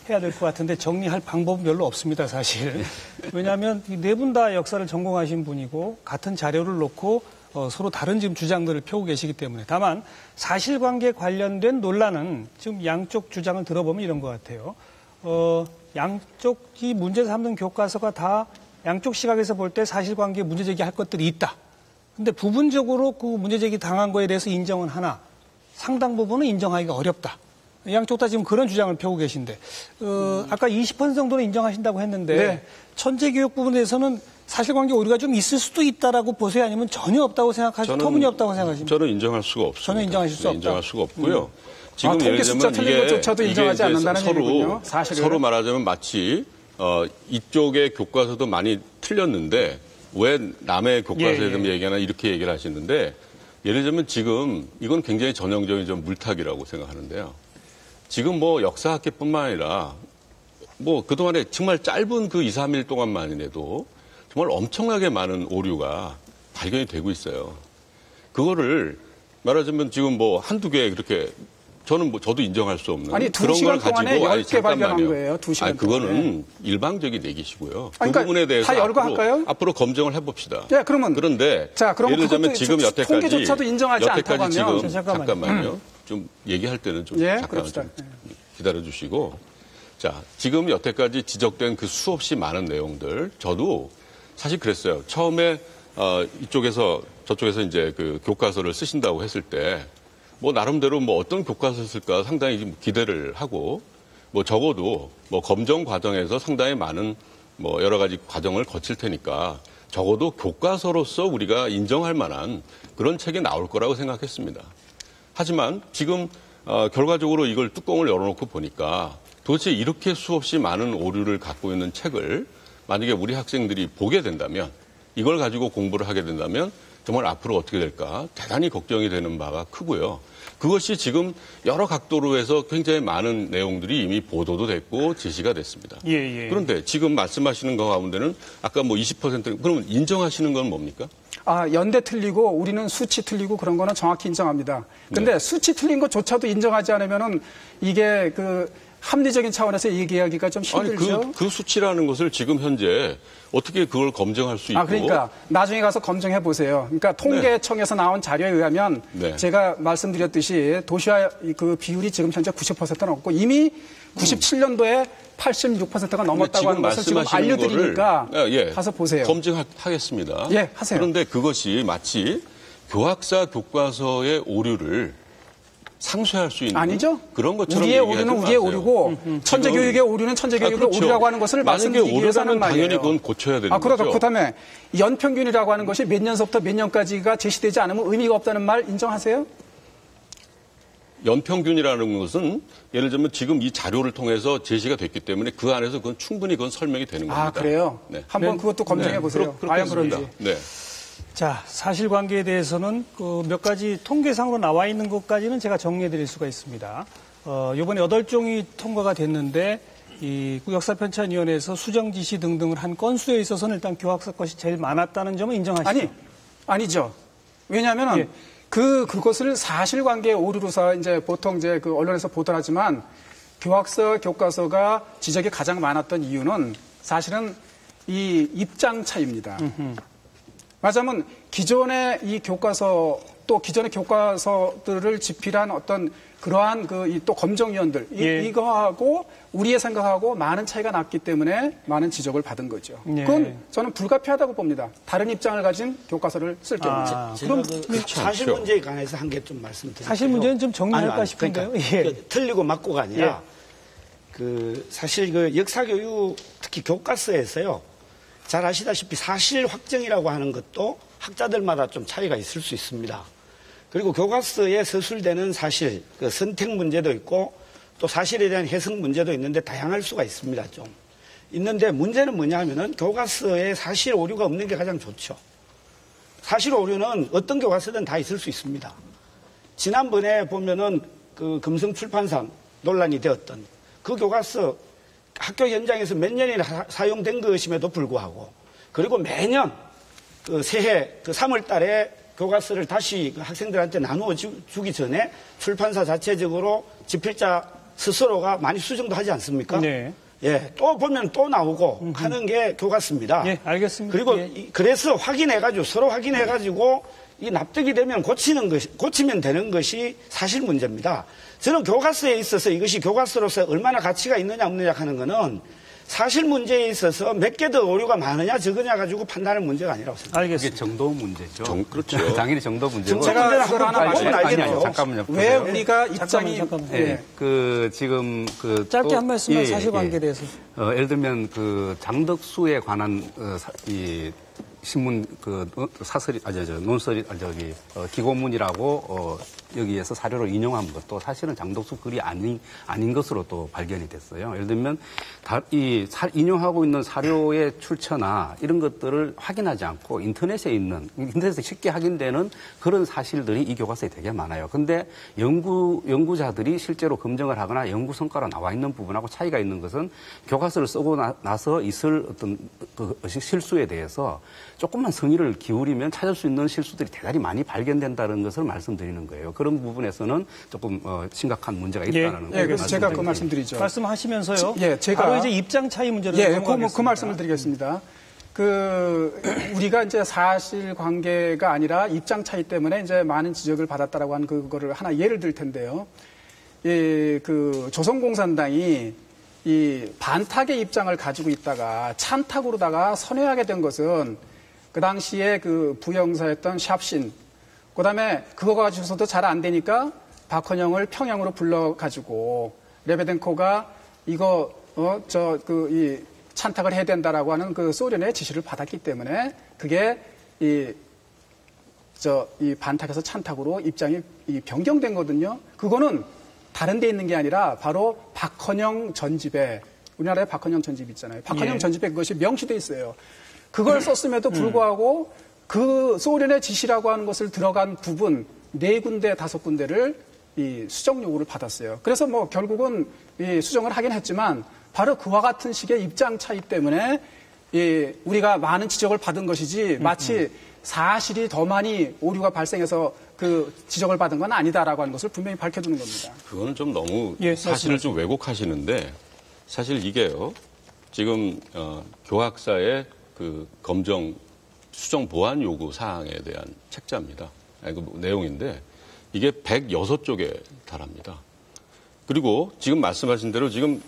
A: 해야 될 것 같은데 정리할 방법은 별로 없습니다, 사실. 왜냐하면 네 분 다 역사를 전공하신 분이고 같은 자료를 놓고 서로 다른 지금 주장들을 펴고 계시기 때문에 다만 사실관계 관련된 논란은 지금 양쪽 주장을 들어보면 이런 것 같아요. 양쪽이 문제 삼는 교과서가 다 양쪽 시각에서 볼 때 사실관계에 문제 제기할 것들이 있다. 근데 부분적으로 그 문제 제기 당한 거에 대해서 인정은 하나 상당 부분은 인정하기가 어렵다. 양쪽 다 지금 그런 주장을 펴고 계신데 아까 20% 정도는 인정하신다고 했는데 천재교육 부분에서는 사실관계 오류가 좀 있을 수도 있다라고 보세요? 아니면 전혀 없다고 생각하시고 터무니없다고 생각하십니까?
C: 저는 인정할 수가 없습니다.
A: 전혀 인정하실 수 없다.
C: 인정할 수가 없고요. 지금
B: 통계
C: 예를
B: 숫자
C: 들면
B: 틀린 것조차도 인정하지 않는다는 얘기군요.
C: 서로 말하자면 마치 이쪽의 교과서도 많이 틀렸는데 왜 남의 교과서에 대한 얘기하나 이렇게 얘기를 하시는데 예를 들면 지금 이건 굉장히 전형적인 좀 물타기라고 생각하는데요. 지금 뭐 역사학계뿐만 아니라 뭐 그동안에 정말 짧은 그 2, 3일 동안만이라도 정말 엄청나게 많은 오류가 발견이 되고 있어요. 그거를 말하자면 지금 뭐 한두 개 그렇게 저도 인정할 수 없는 그런 걸 가지고
B: 10개 발견한 거예요. 2시간
C: 그거는 일방적인 얘기시고요.
B: 그러니까
C: 그 부분에 대해서
B: 다 열거할까요?
C: 앞으로 검증을 해봅시다.
B: 그런데
C: 그럼 예를 들면 지금
B: 통계조차도 인정하지 않다고 하면
C: 잠깐만요. 좀 얘기할 때는 좀 잠깐 좀 기다려주시고 자 지금 여태까지 지적된 그 수없이 많은 내용들 저도 사실 그랬어요. 처음에 저쪽에서 이제 그 교과서를 쓰신다고 했을 때 뭐 나름대로 뭐 어떤 교과서를 쓸까 상당히 기대를 하고 뭐 적어도 뭐 검정 과정에서 상당히 많은 뭐 여러 가지 과정을 거칠 테니까 적어도 교과서로서 우리가 인정할 만한 그런 책이 나올 거라고 생각했습니다. 하지만 지금 결과적으로 이걸 뚜껑을 열어놓고 보니까 도대체 이렇게 수없이 많은 오류를 갖고 있는 책을 만약에 우리 학생들이 보게 된다면 이걸 가지고 공부를 하게 된다면 정말 앞으로 어떻게 될까 대단히 걱정이 되는 바가 크고요. 그것이 지금 여러 각도로 해서 굉장히 많은 내용들이 이미 보도도 됐고 제시가 됐습니다.
A: 예.
C: 그런데 지금 말씀하시는 거 가운데는 아까 뭐 20% 그러면 인정하시는 건 뭡니까?
B: 연대 틀리고 우리는 수치 틀리고 그런 거는 정확히 인정합니다. 근데
C: 네.
B: 수치 틀린 것조차도 인정하지 않으면은 이게 합리적인 차원에서 얘기하기가 좀 힘들죠.
C: 아니, 그 수치라는 것을 지금 현재 어떻게 그걸 검증할 수 있고.
B: 그러니까 나중에 가서 검증해 보세요. 그러니까 통계청에서 나온 자료에 의하면
C: 네.
B: 제가 말씀드렸듯이 도시화 그 비율이 지금 현재 90%는 없고 이미 97년도에 86%가 넘었다고 하는 것을 지금 알려드리니까 가서 보세요.
C: 검증하겠습니다.
B: 예, 하세요.
C: 그런데 그것이 마치 교학사 교과서의 오류를 상쇄할 수 있는
B: 아니죠.
C: 그런 것처럼
B: 우리의 오류는 우리의 오류고 천재교육의 오류는 천재교육의
C: 그렇죠.
B: 오류라고 하는 것을 말씀드리기 위해서 하는 말이에요.
C: 당연히 그건 고쳐야 되는 거죠.
B: 그다음에 연평균이라고 하는 것이 몇 년서부터 몇 년까지가 제시되지 않으면 의미가 없다는 말 인정하세요?
C: 연평균이라는 것은 예를 들면 지금 이 자료를 통해서 제시가 됐기 때문에 그 안에서 그건 충분히 설명이 되는 겁니다.
B: 그래요?
C: 네.
B: 한번 그것도 검증해 보세요. 과연 그런지.
C: 네.
A: 자, 사실관계에 대해서는 몇 가지 통계상으로 나와 있는 것까지는 제가 정리해 드릴 수가 있습니다. 이번에 8종이 통과가 됐는데 이 역사편찬위원회에서 수정 지시 등등을 한 건수에 있어서는 일단 교학사 것이 제일 많았다는 점은 인정하시죠?
B: 아니죠. 왜냐하면 그것을 사실관계의 오류로서 이제 보통 이제 언론에서 보도하지만 교학서 교과서가 지적이 가장 많았던 이유는 사실은 이 입장 차이입니다. 말하자면 기존의 이 교과서 또 기존의 교과서들을 집필한 어떤 그러한 또 검정위원들 이거하고 우리의 생각하고 많은 차이가 났기 때문에 많은 지적을 받은 거죠. 그건 저는 불가피하다고 봅니다. 다른 입장을 가진 교과서를 쓸 경우.
E: 그럼 사실 문제에 관해서 한 개 좀 말씀드릴게요.
A: 사실 문제는 좀 정리할까 싶은데요.
E: 그러니까 틀리고 맞고가 아니라 사실 역사교육 특히 교과서에서요. 잘 아시다시피 사실 확정이라고 하는 것도 학자들마다 좀 차이가 있을 수 있습니다. 그리고 교과서에 서술되는 사실, 선택 문제도 있고 또 사실에 대한 해석 문제도 있는데 다양할 수가 있습니다. 좀 있는데 문제는 뭐냐면은 교과서에 사실 오류가 없는 게 가장 좋죠. 사실 오류는 어떤 교과서든 다 있을 수 있습니다. 지난번에 보면은 금성출판사 논란이 되었던 그 교과서 학교 현장에서 몇 년이나 사용된 것임에도 불구하고 그리고 매년 새해 3월 달에 교과서를 다시 학생들한테 나누어 주기 전에 출판사 자체적으로 집필자 스스로가 많이 수정도 하지 않습니까?
A: 네.
E: 또 보면 또 나오고 하는 게 교과서입니다.
A: 알겠습니다.
E: 그리고 그래서 서로 확인해가지고 이 납득이 되면 고치면 되는 것이 사실 문제입니다. 저는 교과서에 있어서 이것이 교과서로서 얼마나 가치가 있느냐 없느냐 하는 거는 사실 문제에 있어서 몇 개 더 오류가 많으냐 적으냐 가지고 판단할 문제가 아니라고 생각합니다.
A: 알겠습니다.
D: 이게 정도 문제죠.
C: 그렇죠.
D: 당연히 정도 문제고.
B: 제가 그걸 하나
D: 아니, 잠깐만요.
B: 왜 우리가 입장이
D: 지금
A: 짧게 한 말씀만 사실관계에 대해서.
D: 예를 들면 장덕수에 관한 이 신문 사설이 논설이 기고문이라고 여기에서 사료로 인용한 것도 사실은 장덕수 글이 아닌 것으로 또 발견이 됐어요. 예를 들면 인용하고 있는 사료의 출처나 이런 것들을 확인하지 않고 인터넷에 쉽게 확인되는 그런 사실들이 이 교과서에 되게 많아요. 근데 연구자들이 실제로 검증을 하거나 연구 성과로 나와 있는 부분하고 차이가 있는 것은 교과서를 쓰고 나서 있을 어떤 실수에 대해서 조금만 성의를 기울이면 찾을 수 있는 실수들이 대단히 많이 발견된다는 것을 말씀드리는 거예요. 그런 부분에서는 조금 심각한 문제가 있다는
B: 그래서 제가 그 말씀드리죠.
A: 말씀하시면서요.
B: 제가
A: 바로 이제 입장 차이 문제로
B: 그 말씀을 드리겠습니다. 우리가 이제 사실관계가 아니라 입장 차이 때문에 이제 많은 지적을 받았다라고 하는 그거를 하나 예를 들 텐데요. 조선공산당이 이 반탁의 입장을 가지고 있다가 찬탁으로다가 선회하게 된 것은 그 당시에 부영사였던 샵신, 그 다음에 그거 가지고서도 잘 안 되니까 박헌영을 평양으로 불러가지고 레베덴코가 이거, 이 찬탁을 해야 된다라고 하는 소련의 지시를 받았기 때문에 그게 이 반탁에서 찬탁으로 입장이 변경된 거거든요. 그거는 다른 데 있는 게 아니라 바로 박헌영 전집에, 우리나라에 박헌영 전집 있잖아요. 박헌영 전집에 그것이 명시돼 있어요. 그걸 썼음에도 불구하고 그 소련의 지시라고 하는 것을 들어간 부분 4군데, 5군데를 이 수정 요구를 받았어요. 그래서 뭐 결국은 이 수정을 하긴 했지만 바로 그와 같은 식의 입장 차이 때문에 우리가 많은 지적을 받은 것이지 마치 사실이 더 많이 오류가 발생해서 그 지적을 받은 건 아니다라고 하는 것을 분명히 밝혀두는 겁니다.
C: 그거는 좀 너무
A: 예,
C: 사실을 좀 왜곡하시는데 사실 이게요. 지금 교학사의 그 검정 수정 보완 요구 사항에 대한 책자입니다. 그 내용인데 이게 106쪽에 달합니다. 그리고 지금 말씀하신 대로 지금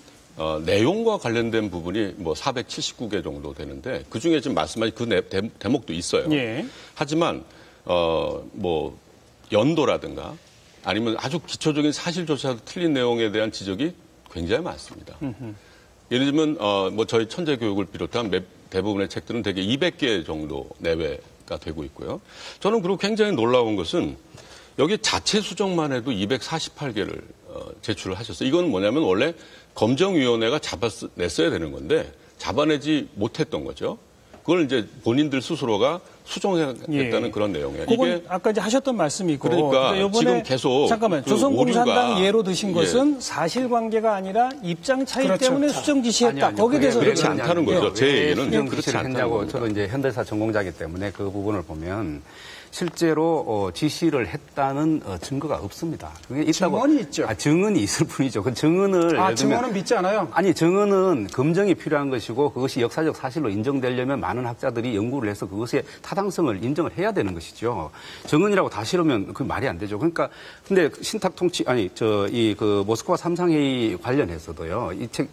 C: 내용과 관련된 부분이 뭐 479개 정도 되는데 그중에 지금 말씀하신 그 대목도 있어요.
A: 예.
C: 하지만 뭐 연도라든가 아니면 아주 기초적인 사실조차도 틀린 내용에 대한 지적이 굉장히 많습니다. 예를 들면 뭐 저희 천재교육을 비롯한 대부분의 책들은 대개 200개 정도 내외가 되고 있고요. 저는 그리고 굉장히 놀라운 것은 여기 자체 수정만 해도 248개를 제출을 하셨어요. 이건 뭐냐면 원래 검정위원회가 잡아냈어야 되는 건데 잡아내지 못했던 거죠. 그걸 이제 본인들 스스로가 수정했다는 그런 내용이에요.
A: 이게 아까 이제 하셨던 말씀이고
C: 그러니까
A: 이번에
C: 지금 계속
A: 잠깐만
C: 그
A: 조선공산당
C: 오류가,
A: 예로 드신 것은 사실관계가 아니라 입장 차이
B: 그렇죠.
A: 때문에 수정 지시했다.
D: 아니요.
A: 거기에 대해서
C: 그렇지 않다는 거죠. 제 얘기는
D: 수정
C: 그렇지
D: 지시를
C: 않다는
D: 했냐고
C: 겁니다.
D: 저도 이제 현대사 전공자이기 때문에 그 부분을 보면 실제로 지시를 했다는 증거가 없습니다. 그게 있다고.
B: 증언이 있죠.
D: 증언이 있을 뿐이죠. 그 증언을
B: 증언은 믿지 않아요?
D: 아니 증언은 검증이 필요한 것이고 그것이 역사적 사실로 인정되려면 많은 학자들이 연구를 해서 그것의 타당성을 인정을 해야 되는 것이죠. 증언이라고 다 실으면 그 말이 안 되죠. 그러니까 근데 신탁 통치 그 모스크바 3상회의 관련해서도요. 이 책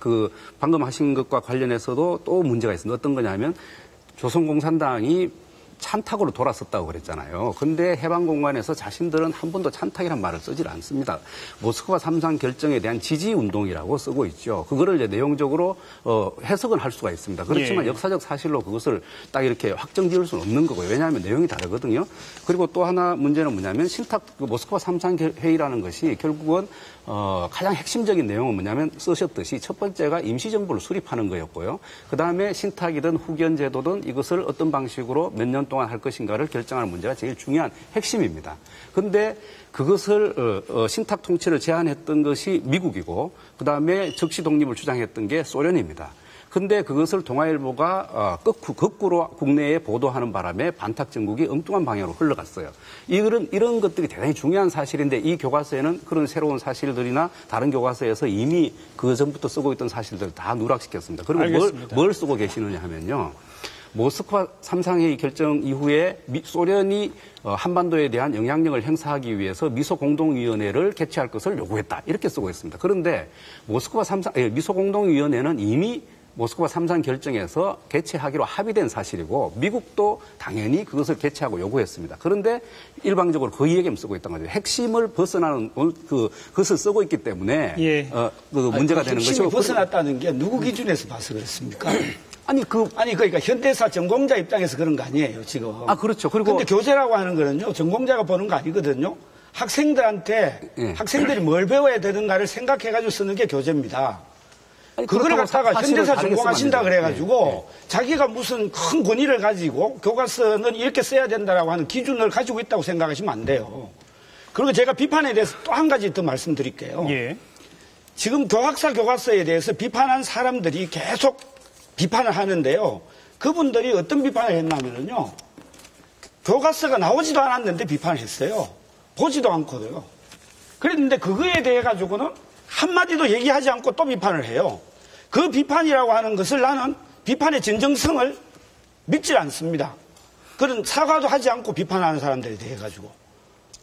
D: 방금 하신 것과 관련해서도 또 문제가 있습니다. 어떤 거냐면 조선공산당이 찬탁으로 돌았었다고 그랬잖아요. 그런데 해방공간에서 자신들은 한 번도 찬탁이란 말을 쓰질 않습니다. 모스크바 3상 결정에 대한 지지운동이라고 쓰고 있죠. 그거를 이제 내용적으로 해석은 할 수가 있습니다. 그렇지만 역사적 사실로 그것을 딱 이렇게 확정 지을 수는 없는 거고요. 왜냐하면 내용이 다르거든요. 그리고 또 하나 문제는 뭐냐면 신탁 모스크바 3상 회의라는 것이 결국은 가장 핵심적인 내용은 뭐냐면 쓰셨듯이 첫 번째가 임시정부를 수립하는 거였고요. 그다음에 신탁이든 후견제도든 이것을 어떤 방식으로 몇 년 동안 할 것인가를 결정하는 문제가 제일 중요한 핵심입니다. 그런데 그것을 신탁 통치를 제안했던 것이 미국이고 그다음에 적시 독립을 주장했던 게 소련입니다. 근데 그것을 동아일보가 거꾸로 국내에 보도하는 바람에 반탁 정국이 엉뚱한 방향으로 흘러갔어요. 이런 것들이 대단히 중요한 사실인데 이 교과서에는 그런 새로운 사실들이나 다른 교과서에서 이미 그 전부터 쓰고 있던 사실들을 다 누락시켰습니다. 그리고 뭘 쓰고 계시느냐 하면요. 모스크바 3상회의 결정 이후에 소련이 한반도에 대한 영향력을 행사하기 위해서 미소공동위원회를 개최할 것을 요구했다. 이렇게 쓰고 있습니다. 그런데 미소공동위원회는 이미 모스크바 3상 결정에서 개최하기로 합의된 사실이고 미국도 당연히 그것을 개최하고 요구했습니다. 그런데 일방적으로 그 얘기만 쓰고 있다는 거죠. 핵심을 벗어나는 그것을 쓰고 있기 때문에 문제가 되는 것이고.
E: 핵심이 벗어났다는 게 누구 기준에서 봐서 그렇습니까?
B: 그러니까
E: 현대사 전공자 입장에서 그런 거 아니에요, 지금.
D: 그렇죠. 그리고.
E: 근데 교재라고 하는 거는요, 전공자가 보는 거 아니거든요. 학생들한테 학생들이 뭘 배워야 되는가를 생각해가지고 쓰는 게 교재입니다. 그걸 갖다가 현대사 전공하신다 그래가지고 자기가 무슨 큰 권위를 가지고 교과서는 이렇게 써야 된다라고 하는 기준을 가지고 있다고 생각하시면 안 돼요. 그리고 제가 비판에 대해서 또 한 가지 더 말씀드릴게요. 지금 교학사 교과서에 대해서 비판한 사람들이 계속 비판을 하는데요. 그분들이 어떤 비판을 했냐면요. 교과서가 나오지도 않았는데 비판을 했어요. 보지도 않고도요. 그랬는데 그거에 대해 가지고는 한마디도 얘기하지 않고 또 비판을 해요. 그 비판이라고 하는 것을 나는 비판의 진정성을 믿질 않습니다. 그런 사과도 하지 않고 비판하는 사람들에 대해 가지고.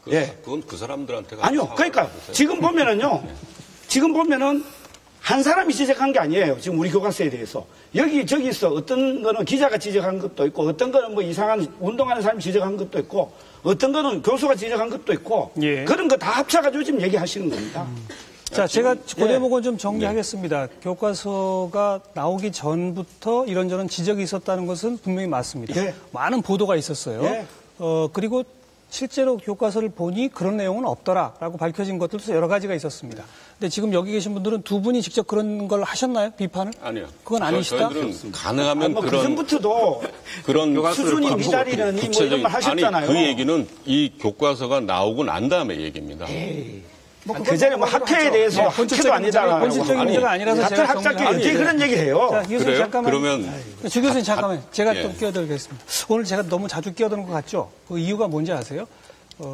C: 그건 그 사람들한테가
E: 아니요. 그러니까 지금 보면은요. 지금 보면은 한 사람이 지적한 게 아니에요. 지금 우리 교과서에 대해서. 여기저기서 어떤 거는 기자가 지적한 것도 있고 어떤 거는 뭐 이상한 운동하는 사람이 지적한 것도 있고 어떤 거는 교수가 지적한 것도 있고 그런 거 다 합쳐가지고 지금 얘기하시는 겁니다.
A: 자, 제가 그 대목은 좀 정리하겠습니다. 교과서가 나오기 전부터 이런저런 지적이 있었다는 것은 분명히 맞습니다. 많은 보도가 있었어요. 그리고 실제로 교과서를 보니 그런 내용은 없더라라고 밝혀진 것들도 여러 가지가 있었습니다. 근데 지금 여기 계신 분들은 두 분이 직접 그런 걸 하셨나요? 비판을?
C: 아니요.
A: 그건 아니시다?
C: 저희들은 가능하면
E: 뭐
C: 그런
E: 그전부터도
C: 그런
E: 수준이 미달이는 뭐 이런 말 하셨잖아요.
C: 아니, 그 얘기는 이 교과서가 나오고 난 다음에 얘기입니다.
E: 그 전에 뭐 학회에 대해서 학회도 아니다라고.
A: 본질적인 문제가 아니라서
E: 같은
A: 제가
E: 학자끼리 어떻게 그런 얘기를 해요?
A: 자, 교수님
C: 그래요?
A: 잠깐만.
C: 그러면
A: 주 교수님 잠깐만. 제가
C: 예.
A: 좀 끼어들겠습니다. 오늘 제가 너무 자주 끼어드는 것 같죠? 그 이유가 뭔지 아세요?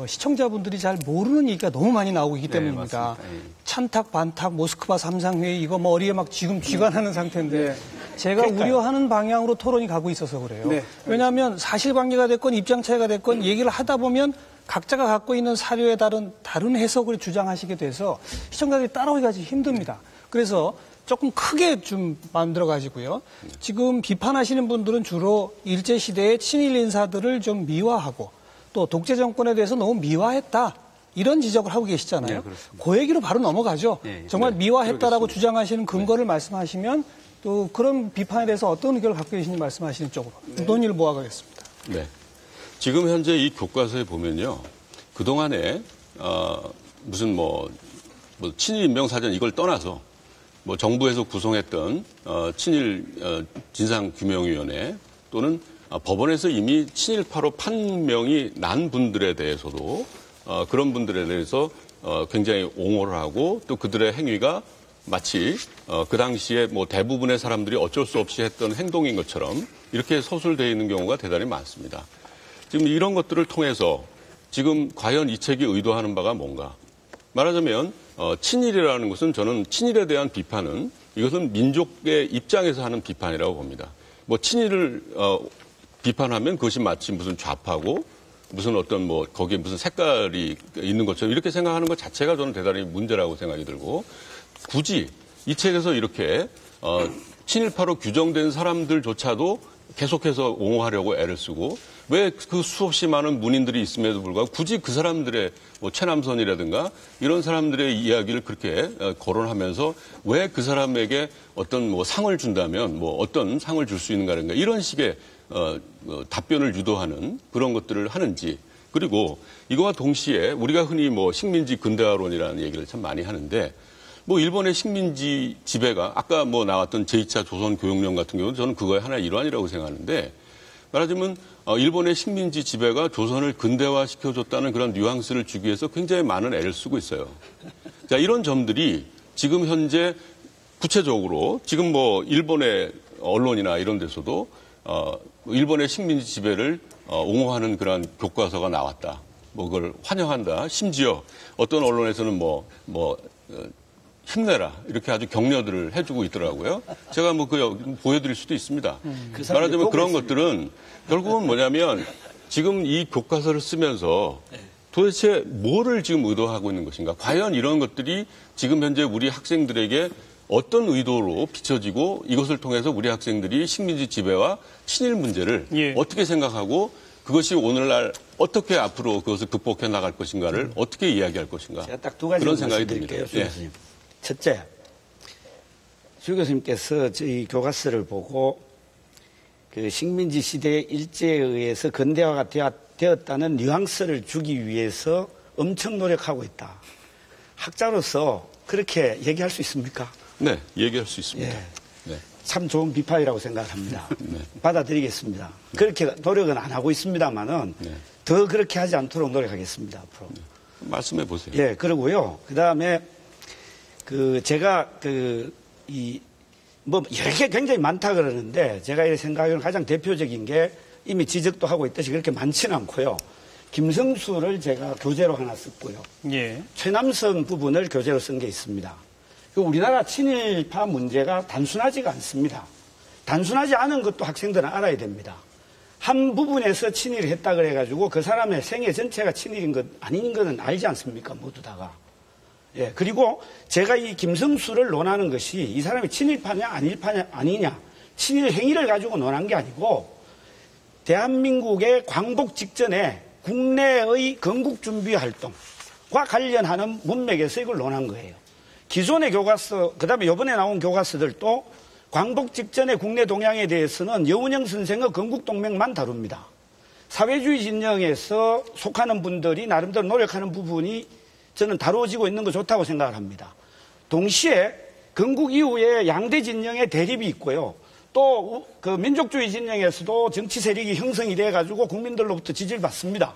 A: 시청자분들이 잘 모르는 얘기가 너무 많이 나오고 있기 때문입니다. 찬탁, 반탁, 모스크바 3상회의 이거 뭐 어리에 막 지금 쥐관하는 상태인데 제가
E: 그러니까요.
A: 우려하는 방향으로 토론이 가고 있어서 그래요.
B: 네.
A: 왜냐하면 사실관계가 됐건 입장 차이가 됐건 얘기를 하다 보면 각자가 갖고 있는 사료에 다른 해석을 주장하시게 돼서 시청자들이 따라오기가 힘듭니다. 그래서 조금 크게 좀 만들어가지고요. 지금 비판하시는 분들은 주로 일제시대의 친일 인사들을 좀 미화하고 또 독재 정권에 대해서 너무 미화했다. 이런 지적을 하고 계시잖아요.
D: 네,
A: 그 얘기로 바로 넘어가죠.
D: 네,
A: 정말
C: 네,
A: 미화했다라고 주장하시는 근거를 말씀하시면 또 그런 비판에 대해서 어떤 의견을 갖고 계신지 말씀하시는 쪽으로 논의를 모아가겠습니다.
C: 네. 지금 현재 이 교과서에 보면요. 그동안에 무슨 뭐 친일 인명사전 이걸 떠나서 뭐 정부에서 구성했던 친일 진상규명위원회 또는 법원에서 이미 친일파로 판명이 난 분들에 대해서도 그런 분들에 대해서 굉장히 옹호를 하고 또 그들의 행위가 마치 그 당시에 뭐 대부분의 사람들이 어쩔 수 없이 했던 행동인 것처럼 이렇게 서술되어 있는 경우가 대단히 많습니다. 지금 이런 것들을 통해서 지금 과연 이 책이 의도하는 바가 뭔가? 말하자면 친일이라는 것은 저는 친일에 대한 비판은 이것은 민족의 입장에서 하는 비판이라고 봅니다. 뭐 친일을 비판하면 그것이 마치 무슨 좌파고 무슨 어떤 뭐 거기에 무슨 색깔이 있는 것처럼 이렇게 생각하는 것 자체가 저는 대단히 문제라고 생각이 들고 굳이 이 책에서 이렇게 친일파로 규정된 사람들조차도 계속해서 옹호하려고 애를 쓰고 왜 그 수없이 많은 문인들이 있음에도 불구하고 굳이 그 사람들의 뭐 최남선이라든가 이런 사람들의 이야기를 그렇게 거론하면서 왜 그 사람에게 어떤 뭐 상을 준다면 뭐 어떤 상을 줄 수 있는가라든가 이런 식의 답변을 유도하는 그런 것들을 하는지 그리고 이거와 동시에 우리가 흔히 뭐 식민지 근대화론이라는 얘기를 참 많이 하는데 뭐 일본의 식민지 지배가 아까 뭐 나왔던 제2차 조선교육령 같은 경우는 저는 그거의 하나의 일환이라고 생각하는데 말하자면 일본의 식민지 지배가 조선을 근대화시켜줬다는 그런 뉘앙스를 주기 위해서 굉장히 많은 애를 쓰고 있어요. 자, 이런 점들이 지금 현재 구체적으로 지금 뭐 일본의 언론이나 이런 데서도 일본의 식민지 지배를 옹호하는 그런 교과서가 나왔다. 뭐 그걸 환영한다. 심지어 어떤 언론에서는 힘내라 이렇게 아주 격려들을 해주고 있더라고요. 제가 뭐 그 보여드릴 수도 있습니다. 말하자면 그런 것들은 결국은 뭐냐면 지금 이 교과서를 쓰면서 도대체 뭐를 지금 의도하고 있는 것인가? 과연 이런 것들이 지금 현재 우리 학생들에게 어떤 의도로 비춰지고 이것을 통해서 우리 학생들이 식민지 지배와 친일 문제를 어떻게 생각하고 그것이 오늘날 어떻게 앞으로 그것을 극복해 나갈 것인가를 어떻게 이야기할 것인가?
E: 제가 딱 두 가지
C: 그런 생각이 듭니다.
E: 주 교수님. 첫째, 주 교수님께서 저희 교과서를 보고 그 식민지 시대의 일제에 의해서 근대화가 되었다는 뉘앙스를 주기 위해서 엄청 노력하고 있다. 학자로서 그렇게 얘기할 수 있습니까?
C: 네, 얘기할 수 있습니다.
E: 예.
C: 네.
E: 참 좋은 비판이라고 생각합니다.
C: 네.
E: 받아들이겠습니다. 그렇게 노력은 안 하고 있습니다만은 더 그렇게 하지 않도록 노력하겠습니다. 앞으로.
C: 말씀해 보세요.
E: 예, 그러고요. 그 다음에 제가 뭐 여러 개 굉장히 많다 그러는데 제가 이렇게 생각하기로는 가장 대표적인 게 이미 지적도 하고 있듯이 그렇게 많지는 않고요. 김성수를 제가 교재로 하나 썼고요. 최남선 부분을 교재로 쓴 게 있습니다. 우리나라 친일파 문제가 단순하지가 않습니다. 단순하지 않은 것도 학생들은 알아야 됩니다. 한 부분에서 친일을 했다 그래가지고 그 사람의 생애 전체가 친일인 것 아닌 것은 알지 않습니까? 모두 다가. 예, 그리고 제가 이 김성수를 논하는 것이 이 사람이 친일파냐 아니냐 친일 행위를 가지고 논한 게 아니고 대한민국의 광복 직전에 국내의 건국준비 활동과 관련하는 문맥에서 이걸 논한 거예요. 기존의 교과서, 그 다음에 이번에 나온 교과서들도 광복 직전의 국내 동향에 대해서는 여운형 선생의 건국동맹만 다룹니다. 사회주의 진영에서 속하는 분들이 나름대로 노력하는 부분이 저는 다루어지고 있는 거 좋다고 생각을 합니다. 동시에 건국 이후에 양대 진영의 대립이 있고요. 또 그 민족주의 진영에서도 정치 세력이 형성이 돼가지고 국민들로부터 지지를 받습니다.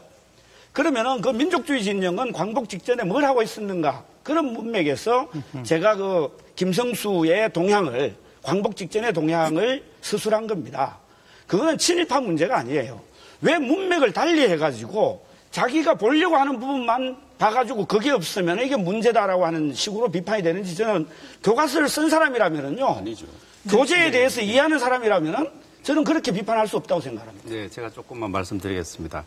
E: 그러면은 그 민족주의 진영은 광복 직전에 뭘 하고 있었는가? 그런 문맥에서 제가 그 김성수의 동향을, 광복 직전의 동향을 서술한 겁니다. 그거는 친일파 문제가 아니에요. 왜 문맥을 달리 해가지고 자기가 보려고 하는 부분만 봐가지고 그게 없으면 이게 문제다라고 하는 식으로 비판이 되는지, 저는 교과서를 쓴 사람이라면은요.
C: 아니죠.
E: 교재에 대해서 이해하는 사람이라면은 저는 그렇게 비판할 수 없다고 생각합니다.
D: 네, 제가 조금만 말씀드리겠습니다.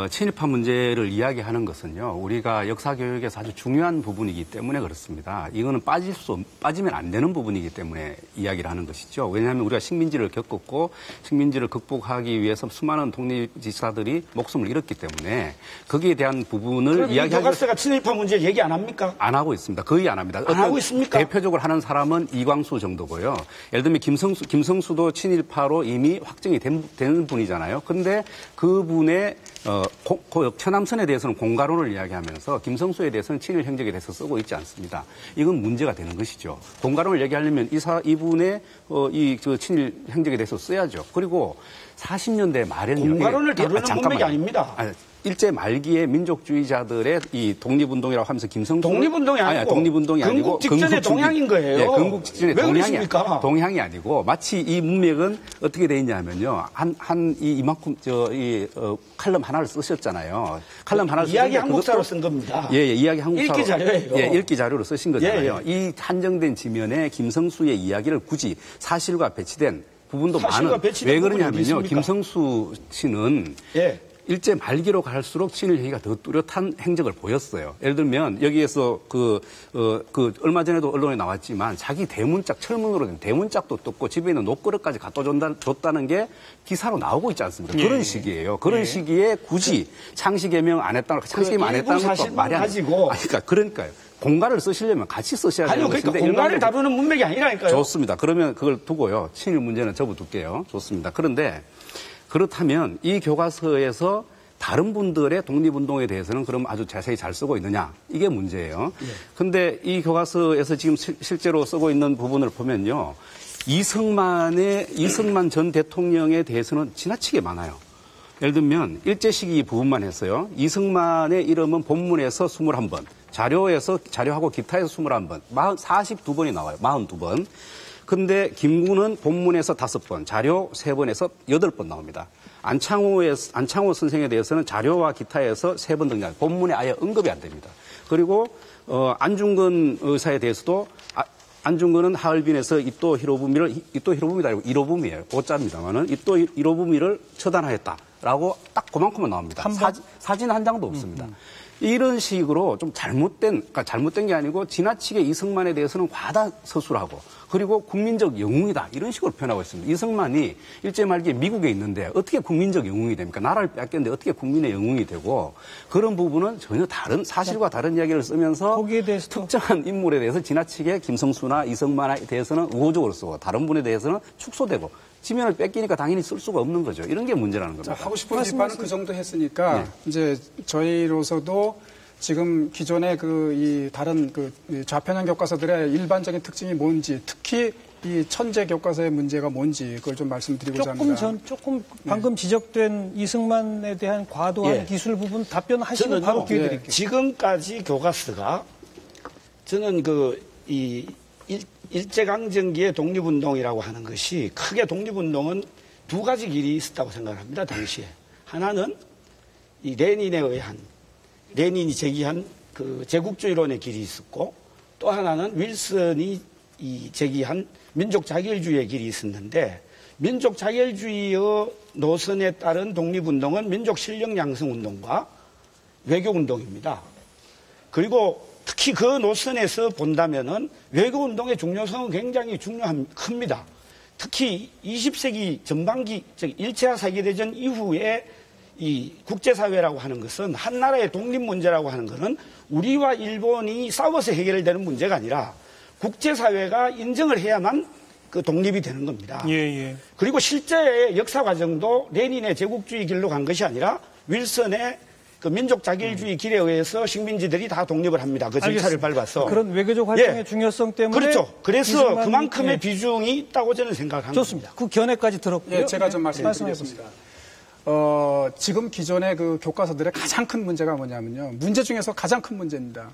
D: 친일파 문제를 이야기하는 것은요, 우리가 역사교육에서 아주 중요한 부분이기 때문에 그렇습니다. 이거는 빠지면 안 되는 부분이기 때문에 이야기를 하는 것이죠. 왜냐하면 우리가 식민지를 겪었고, 식민지를 극복하기 위해서 수많은 독립지사들이 목숨을 잃었기 때문에 거기에 대한 부분을 이야기하기.
E: 교과서가 친일파 문제 얘기 안 합니까?
D: 안 하고 있습니다. 거의 안 합니다.
E: 안 하고 있습니까?
D: 대표적으로 하는 사람은 이광수 정도고요. 예를 들면 김성수도 친일파로 이미 확정이 된 분이잖아요. 그런데 그분의 천암선에 대해서는 공가론을 이야기하면서 김성수에 대해서는 친일 행적에 대해서 쓰고 있지 않습니다. 이건 문제가 되는 것이죠. 공가론을 얘기하려면 이분의 친일 행적에 대해서 써야죠. 그리고 40년대 말에는
E: 공가론을 다루는 문맥이 아닙니다.
D: 일제 말기에 민족주의자들의 이 독립운동이라고 하면서 김성수
E: 독립운동이 아니고
D: 독립운동이 아니고
E: 건국 직전의 동향인 거예요.
D: 네, 건국 직전의
E: 동향이
D: 아니고 마치 이 문맥은 어떻게 돼 있냐면요. 이만큼 칼럼 하나를 쓰셨잖아요. 칼럼 하나를
E: 이야기 한국사로 쓴 겁니다.
D: 예, 이야기 한국사로.
E: 읽기 자료예요.
D: 예, 읽기 자료로 쓰신 거잖아요.
E: 예, 예.
D: 이 한정된 지면에 김성수의 이야기를 굳이 사실과 배치된 부분도 많은. 왜 그러냐면요. 김성수 씨는
E: 예.
D: 일제 말기로 갈수록 친일 행위가 더 뚜렷한 행적을 보였어요. 예를 들면 여기에서 얼마 전에도 언론에 나왔지만 자기 대문짝, 철문으로 된 대문짝도 떴고 집에 있는 녹그릇까지 갖다 줬다는 게 기사로 나오고 있지 않습니까? 그런 시기예요. 그런 시기에 굳이 창씨개명 안 했다는 창씨개명 안 했다는 것도 말이 안 돼요. 그러니까요. 공가를 쓰시려면 같이 쓰셔야 되는 것인데.
E: 그러니까 공가를 다루는 문맥이 아니라니까요.
D: 좋습니다. 그러면 그걸 두고요. 친일 문제는 접어둘게요. 좋습니다. 그런데 그렇다면 이 교과서에서 다른 분들의 독립운동에 대해서는 그럼 아주 자세히 잘 쓰고 있느냐? 이게 문제예요. 그런데 이 교과서에서 지금 실제로 쓰고 있는 부분을 보면요. 이승만 전 대통령에 대해서는 지나치게 많아요. 예를 들면 일제 시기 부분만 했어요. 이승만의 이름은 본문에서 21번, 자료하고 기타에서 21번, 42번이 나와요. 42번. 근데 김구는 본문에서 5번, 자료 3번에서 8번 나옵니다. 안창호 선생에 대해서는 자료와 기타에서 3번 등장. 본문에 아예 언급이 안 됩니다. 그리고 안중근 의사에 대해서도 안중근은 하얼빈에서 이토 히로부미다 아니고 이로부미예요. 고자입니다만은 이토 히로부미를 처단하였다라고 딱 그만큼만 나옵니다. 사진 한 장도 없습니다. 이런 식으로 좀 잘못된 게 아니고 지나치게 이승만에 대해서는 과다 서술하고 그리고 국민적 영웅이다 이런 식으로 표현하고 있습니다. 이승만이 일제 말기에 미국에 있는데 어떻게 국민적 영웅이 됩니까? 나라를 뺏겼는데 어떻게 국민의 영웅이 되고 그런 부분은 전혀 다른 사실과 다른 이야기를 쓰면서 거기에 대해서 특정한 인물에 대해서 지나치게 김성수나 이승만에 대해서는 우호적으로 쓰고 다른 분에 대해서는 축소되고 지면을 뺏기니까 당연히 쓸 수가 없는 거죠. 이런 게 문제라는 겁니다.
B: 하고 싶은 비판은 그 정도 했으니까 이제 저희로서도 지금 기존의 다른 좌편향 교과서들의 일반적인 특징이 뭔지, 특히 이 천재 교과서의 문제가 뭔지 그걸 좀 말씀드리고자 합니다.
A: 조금 방금 지적된 이승만에 대한 과도한 기술 부분 답변하시면 바로 기회 드릴게요.
E: 지금까지 교과서가 저는 일제강점기의 독립운동이라고 하는 것이 크게 독립운동은 두 가지 길이 있었다고 생각합니다. 당시에. 하나는 이 레닌이 제기한 그 제국주의론의 길이 있었고 또 하나는 윌슨이 제기한 민족자결주의의 길이 있었는데 민족자결주의의 노선에 따른 독립운동은 민족실력양성운동과 외교운동입니다. 그리고 특히 그 노선에서 본다면은 외교운동의 중요성은 굉장히 큽니다. 특히 20세기 전반기, 즉 1차 세계대전 이후에 이 국제사회라고 하는 것은 한 나라의 독립 문제라고 하는 것은 우리와 일본이 싸워서 해결되는 문제가 아니라 국제사회가 인정을 해야만 그 독립이 되는 겁니다. 그리고 실제의 역사 과정도 레닌의 제국주의 길로 간 것이 아니라 윌슨의 그 민족 자결주의 길에 의해서 식민지들이 다 독립을 합니다. 그 절차를 밟아서.
A: 그런 외교적 활동의 중요성 때문에.
E: 그렇죠. 그래서 그만큼의 비중이 있다고 저는 생각합니다.
A: 좋습니다. 그 견해까지 들었고요.
B: 예, 제가 좀 말씀드리겠습니다. 지금 기존의 그 교과서들의 가장 큰 문제가 뭐냐면요. 문제 중에서 가장 큰 문제입니다.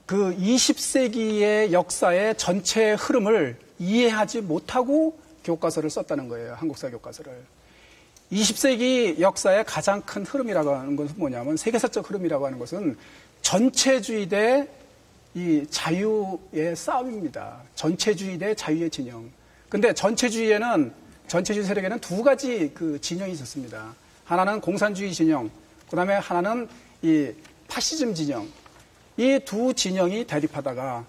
B: 그 20세기의 역사의 전체 흐름을 이해하지 못하고 교과서를 썼다는 거예요. 한국사 교과서를. 20세기 역사의 가장 큰 흐름이라고 하는 것은 뭐냐면 세계사적 흐름이라고 하는 것은 전체주의 대 이 자유의 싸움입니다. 전체주의 대 자유의 진영. 근데 전체주의 세력에는 두 가지 그 진영이 있었습니다. 하나는 공산주의 진영, 그 다음에 하나는 이 파시즘 진영. 이 두 진영이 대립하다가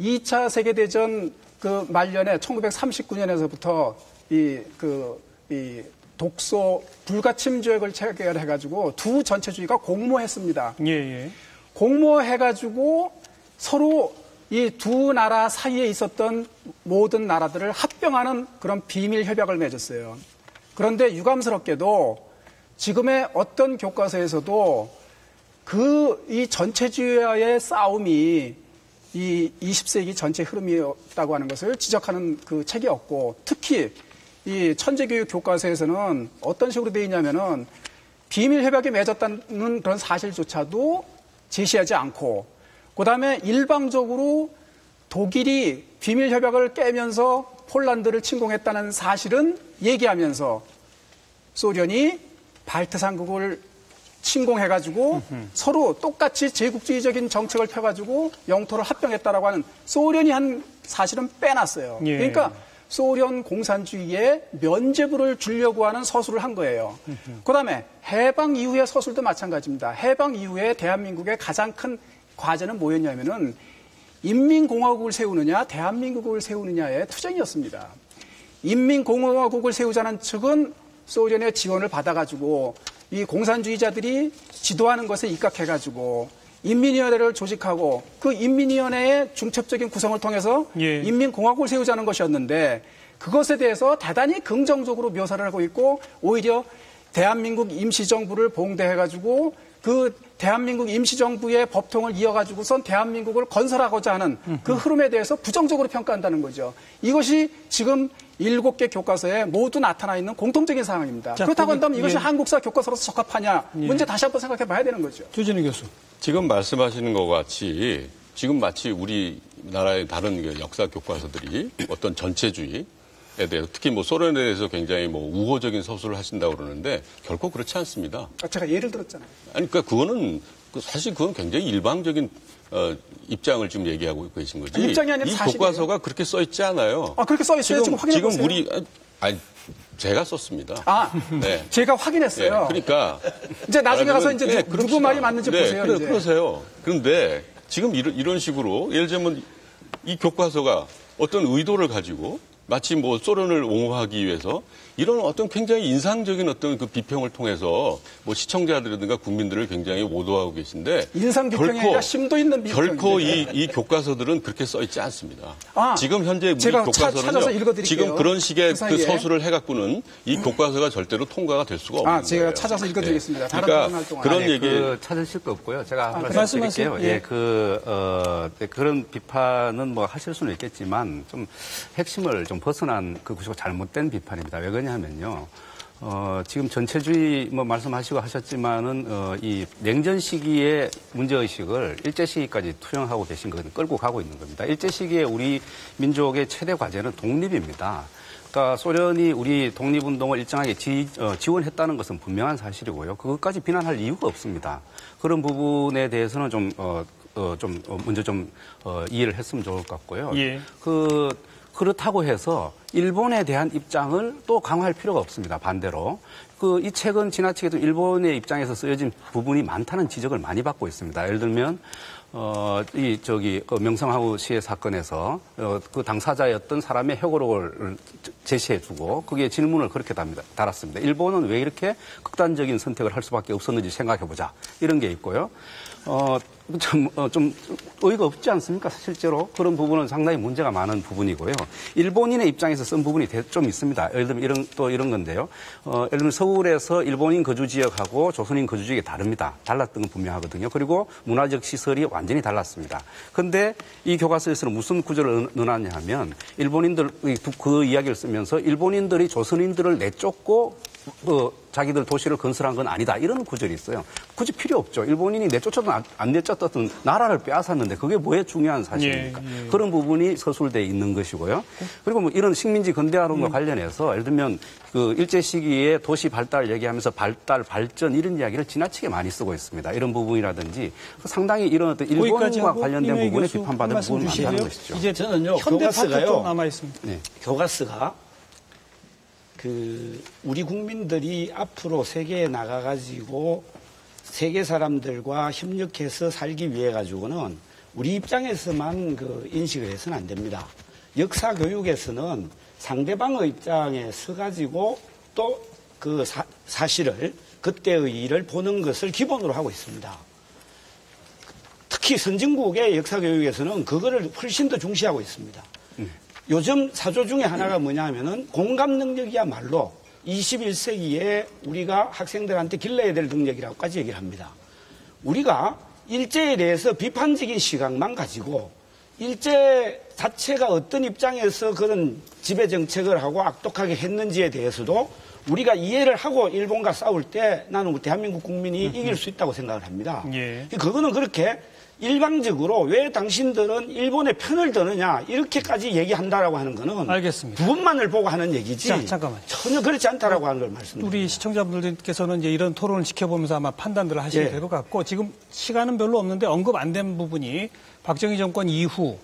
B: 2차 세계대전 그 말년에 1939년에서부터 이 독소 불가침 조약을 체결해가지고 두 전체주의가 공모했습니다.
A: 예.
B: 공모해가지고 서로 이 두 나라 사이에 있었던 모든 나라들을 합병하는 그런 비밀 협약을 맺었어요. 그런데 유감스럽게도 지금의 어떤 교과서에서도 이 전체주의와의 싸움이 이 20세기 전체 흐름이었다고 하는 것을 지적하는 그 책이 없고, 특히 이 천재교육 교과서에서는 어떤 식으로 되어 있냐면은 비밀 협약이 맺었다는 그런 사실조차도 제시하지 않고, 그 다음에 일방적으로 독일이 비밀 협약을 깨면서 폴란드를 침공했다는 사실은 얘기하면서 소련이 발트삼국을 침공해가지고 서로 똑같이 제국주의적인 정책을 펴가지고 영토를 합병했다라고 하는 소련이 한 사실은 빼놨어요.
A: 예.
B: 그러니까 소련 공산주의에 면죄부를 주려고 하는 서술을 한 거예요. 그다음에 해방 이후의 서술도 마찬가지입니다. 해방 이후에 대한민국의 가장 큰 과제는 뭐였냐면은 인민공화국을 세우느냐 대한민국을 세우느냐의 투쟁이었습니다. 인민공화국을 세우자는 측은 소련의 지원을 받아가지고 이 공산주의자들이 지도하는 것에 입각해가지고 인민위원회를 조직하고 그 인민위원회의 중첩적인 구성을 통해서 인민공화국을 세우자는 것이었는데, 그것에 대해서 대단히 긍정적으로 묘사를 하고 있고, 오히려 대한민국 임시정부를 봉대해가지고 그 대한민국 임시정부의 법통을 이어가지고선 대한민국을 건설하고자 하는 그 흐름에 대해서 부정적으로 평가한다는 거죠. 이것이 지금 7개 교과서에 모두 나타나 있는 공통적인 상황입니다.
A: 자,
B: 그렇다고 한다면 이것이 한국사 교과서로서 적합하냐? 문제 다시 한번 생각해 봐야 되는 거죠.
A: 주진우 교수.
C: 지금 말씀하시는 것 같이 지금 마치 우리나라의 다른 역사 교과서들이 어떤 전체주의에 대해서, 특히 뭐 소련에 대해서 굉장히 뭐 우호적인 서술을 하신다고 그러는데 결코 그렇지 않습니다.
B: 제가 예를 들었잖아요.
C: 아니, 그러니까 사실 그건 굉장히 일방적인 입장을 지금 얘기하고 계신 거지.
B: 입장이 아니라
C: 이
B: 사실이에요.
C: 교과서가 그렇게 써 있지 않아요.
B: 그렇게 써 있어요. 지금 확인해 보세요.
C: 제가 썼습니다.
B: 네. 제가 확인했어요.
C: 네, 그러니까
B: 이제 나중에 가서 이제 누구 말이 맞는지 보세요.
C: 그러세요. 그런데 지금 이런 식으로 예를 들면 이 교과서가 어떤 의도를 가지고 마치 뭐 소련을 옹호하기 위해서 이런 어떤 굉장히 인상적인 어떤 그 비평을 통해서 뭐 시청자들이든가 국민들을 굉장히 오도하고 계신데,
B: 인상 비평이 아니라 심도 있는 비평.
C: 결코 이 교과서들은 그렇게 써 있지 않습니다. 지금 현재 우리
B: 제가
C: 교과서는요. 지금 그런 식의 그 서술을 해갖고는 이 교과서가 절대로 통과가 될 수가 없는 거예요.
B: 제가 찾아서 읽어드리겠습니다.
C: 네. 그러니까 그런 얘기
D: 찾으실 거 없고요. 제가 말씀드릴게요. 그런 비판은 뭐 하실 수는 있겠지만 좀 핵심을 좀 벗어난 그 구조가 잘못된 비판입니다. 왜 그러냐면요. 지금 전체주의 뭐 말씀하시고 하셨지만은 이 냉전 시기의 문제의식을 일제 시기까지 투영하고 계신 건 끌고 가고 있는 겁니다. 일제 시기에 우리 민족의 최대 과제는 독립입니다. 그러니까 소련이 우리 독립운동을 일정하게 지원했다는 것은 분명한 사실이고요. 그것까지 비난할 이유가 없습니다. 그런 부분에 대해서는 먼저 이해를 했으면 좋을 것 같고요.
A: 예.
D: 그렇다고 해서 일본에 대한 입장을 또 강화할 필요가 없습니다. 반대로. 이 책은 지나치게도 일본의 입장에서 쓰여진 부분이 많다는 지적을 많이 받고 있습니다. 예를 들면, 명성황후 시해 사건에서, 그 당사자였던 사람의 회고록을 제시해주고, 그게 질문을 그렇게 달았습니다. 일본은 왜 이렇게 극단적인 선택을 할 수밖에 없었는지 생각해보자. 이런 게 있고요. 좀 어이가 없지 않습니까? 실제로 그런 부분은 상당히 문제가 많은 부분이고요. 일본인의 입장에서 쓴 부분이 좀 있습니다. 예를 들면 이런 건데요. 예를 들면 서울에서 일본인 거주 지역하고 조선인 거주 지역이 다릅니다. 달랐던 건 분명하거든요. 그리고 문화적 시설이 완전히 달랐습니다. 그런데 이 교과서에서는 무슨 구절을 넣어놨냐 하면 일본인들 그 이야기를 쓰면서 일본인들이 조선인들을 내쫓고 자기들 도시를 건설한 건 아니다. 이런 구절이 있어요. 굳이 필요 없죠. 일본인이 내쫓았든 안 내쫓았든 나라를 빼앗았는데 그게 뭐에 중요한 사실입니까? 예. 그런 부분이 서술되어 있는 것이고요. 그리고 뭐 이런 식민지 근대화론과 관련해서 예를 들면 그 일제 시기에 도시 발달 얘기하면서 발전 이런 이야기를 지나치게 많이 쓰고 있습니다. 이런 부분이라든지 상당히 이런 어떤 일본과 관련된 부분에 비판받은 부분이 많다는 것이죠.
A: 이제 저는요.
E: 교과서가요.
A: 남아 있습니다.
E: 네. 교과서가 우리 국민들이 앞으로 세계에 나가가지고 세계 사람들과 협력해서 살기 위해 가지고는 우리 입장에서만 인식을 해서는 안 됩니다. 역사 교육에서는 상대방의 입장에 서가지고 또 그 사실을 그때의 일을 보는 것을 기본으로 하고 있습니다. 특히 선진국의 역사 교육에서는 그거를 훨씬 더 중시하고 있습니다. 요즘 사조 중에 하나가 뭐냐 하면은 공감 능력이야말로 21세기에 우리가 학생들한테 길러야 될 능력이라고까지 얘기를 합니다. 우리가 일제에 대해서 비판적인 시각만 가지고 일제 자체가 어떤 입장에서 그런 지배 정책을 하고 악독하게 했는지에 대해서도 우리가 이해를 하고 일본과 싸울 때 나는 대한민국 국민이 이길 수 있다고 생각을 합니다.
A: 예.
E: 그거는 그렇게 일방적으로 왜 당신들은 일본의 편을 드느냐 이렇게까지 얘기한다라고 하는 거는
A: 알겠습니다.
E: 부분만을 보고 하는 얘기지.
A: 자, 잠깐만요.
E: 전혀 그렇지 않다라고 하는 걸 말씀드립니다.
A: 우리 시청자분들께서는 이제 이런 토론을 지켜보면서 아마 판단들을 하시게 될 것 같고 지금 시간은 별로 없는데 언급 안 된 부분이 박정희 정권 이후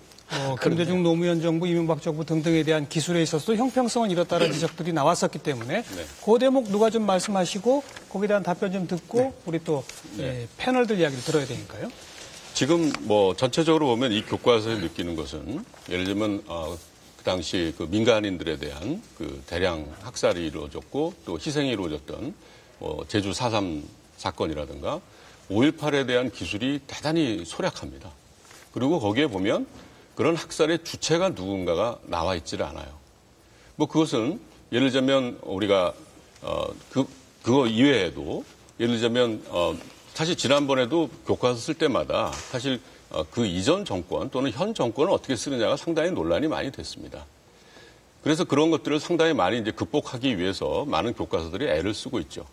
A: 김대중 노무현 정부, 이명박 정부 등등에 대한 기술에 있어서도 형평성은 잃었다는 지적들이 나왔었기 때문에 그 대목 누가 좀 말씀하시고 거기에 대한 답변 좀 듣고 우리 또 패널들 이야기를 들어야 되니까요.
C: 지금 뭐 전체적으로 보면 이 교과서에 느끼는 것은 예를 들면 그 당시 그 민간인들에 대한 그 대량 학살이 이루어졌고 또 희생이 이루어졌던 제주 4.3 사건이라든가 5.18에 대한 기술이 대단히 소략합니다. 그리고 거기에 보면 그런 학살의 주체가 누군가가 나와 있지를 않아요. 뭐 그것은 예를 들자면 우리가 그거 이외에도 예를 들자면 사실 지난번에도 교과서 쓸 때마다 사실 그 이전 정권 또는 현 정권을 어떻게 쓰느냐가 상당히 논란이 많이 됐습니다. 그래서 그런 것들을 상당히 많이 이제 극복하기 위해서 많은 교과서들이 애를 쓰고 있죠.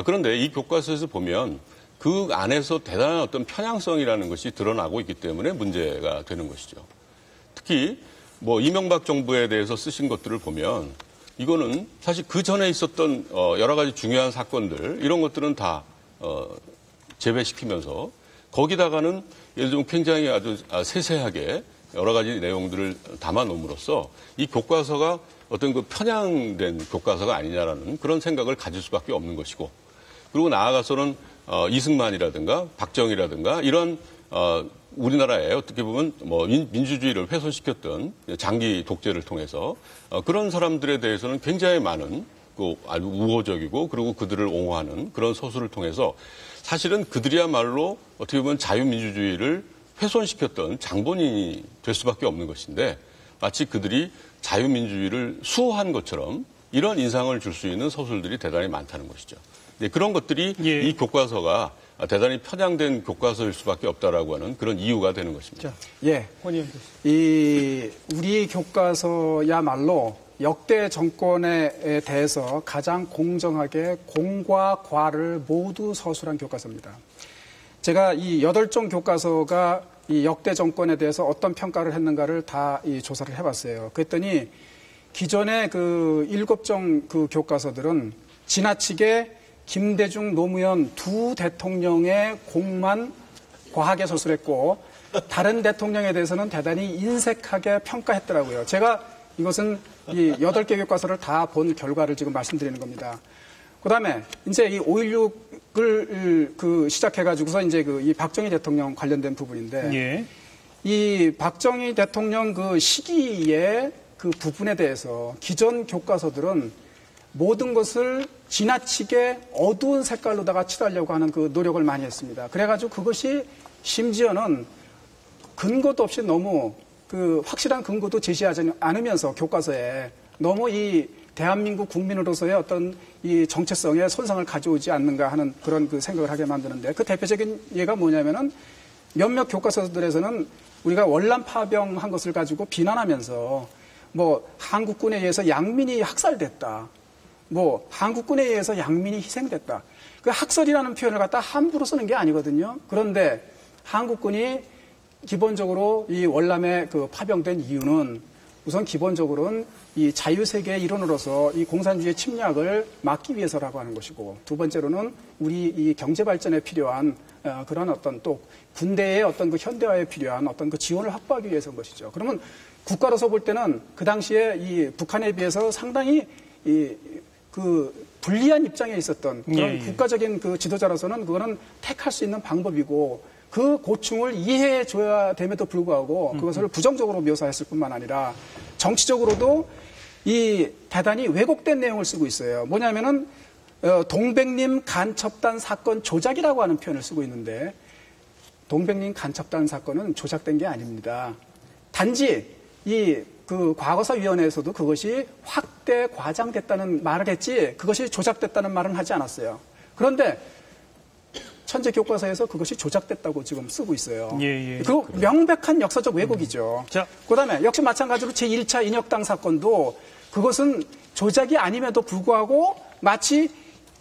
C: 그런데 이 교과서에서 보면 그 안에서 대단한 어떤 편향성이라는 것이 드러나고 있기 때문에 문제가 되는 것이죠. 특히 뭐 이명박 정부에 대해서 쓰신 것들을 보면 이거는 사실 그 전에 있었던 여러 가지 중요한 사건들 이런 것들은 다 제외시키면서 거기다가는 예를 들면 굉장히 아주 세세하게 여러 가지 내용들을 담아놓음으로써 이 교과서가 어떤 그 편향된 교과서가 아니냐라는 그런 생각을 가질 수밖에 없는 것이고 그리고 나아가서는 이승만이라든가 박정희라든가 이런 우리나라에 어떻게 보면 뭐 민주주의를 훼손시켰던 장기 독재를 통해서 그런 사람들에 대해서는 굉장히 많은 아주 우호적이고 그리고 그들을 옹호하는 그런 서술을 통해서 사실은 그들이야말로 어떻게 보면 자유민주주의를 훼손시켰던 장본인이 될 수밖에 없는 것인데 마치 그들이 자유민주주의를 수호한 것처럼 이런 인상을 줄 수 있는 서술들이 대단히 많다는 것이죠. 그런 것들이 이 교과서가 대단히 편향된 교과서일 수밖에 없다라고 하는 그런 이유가 되는 것입니다.
B: 예. 우리 교과서야말로 역대 정권에 대해서 가장 공정하게 공과 과를 모두 서술한 교과서입니다. 제가 이 8종 교과서가 이 역대 정권에 대해서 어떤 평가를 했는가를 다 이 조사를 해봤어요. 그랬더니 기존의 그 7종 그 교과서들은 지나치게 김대중, 노무현 두 대통령의 공만 과하게 서술했고 다른 대통령에 대해서는 대단히 인색하게 평가했더라고요. 제가 이것은 이 8개 교과서를 다 본 결과를 지금 말씀드리는 겁니다. 그 다음에 이제 이 5.16을 시작해가지고서 이제 이 박정희 대통령 관련된 부분인데
A: 예.
B: 이 박정희 대통령 그 시기의 그 부분에 대해서 기존 교과서들은 모든 것을 지나치게 어두운 색깔로다가 칠하려고 하는 그 노력을 많이 했습니다. 그래가지고 그것이 심지어는 근거도 없이 너무 그 확실한 근거도 제시하지 않으면서 교과서에 너무 이 대한민국 국민으로서의 어떤 이 정체성에 손상을 가져오지 않는가 하는 그런 그 생각을 하게 만드는데 그 대표적인 예가 뭐냐면은 몇몇 교과서들에서는 우리가 월남 파병한 것을 가지고 비난하면서 뭐 한국군에 의해서 양민이 학살됐다. 뭐 한국군에 의해서 양민이 희생됐다. 그 학살이라는 표현을 갖다 함부로 쓰는 게 아니거든요. 그런데 한국군이 기본적으로 이 월남에 그 파병된 이유는 우선 기본적으로는 이 자유세계의 일원으로서 이 공산주의 침략을 막기 위해서라고 하는 것이고 두 번째로는 우리 이 경제 발전에 필요한 그런 어떤 또 군대의 어떤 그 현대화에 필요한 어떤 그 지원을 확보하기 위해서인 것이죠. 그러면 국가로서 볼 때는 그 당시에 이 북한에 비해서 상당히 그 불리한 입장에 있었던 그런 국가적인 그 지도자로서는 그거는 택할 수 있는 방법이고 그 고충을 이해해 줘야 됨에도 불구하고 그것을 부정적으로 묘사했을 뿐만 아니라 정치적으로도 이 대단히 왜곡된 내용을 쓰고 있어요. 뭐냐면은 동백림 간첩단 사건 조작이라고 하는 표현을 쓰고 있는데 동백림 간첩단 사건은 조작된 게 아닙니다. 단지 그 과거사위원회에서도 그것이 확대 과장됐다는 말을 했지 그것이 조작됐다는 말은 하지 않았어요. 그런데 천재 교과서에서 그것이 조작됐다고 지금 쓰고 있어요. 그 명백한 역사적 왜곡이죠. 그다음에 역시 마찬가지로 제1차 인혁당 사건도 그것은 조작이 아님에도 불구하고 마치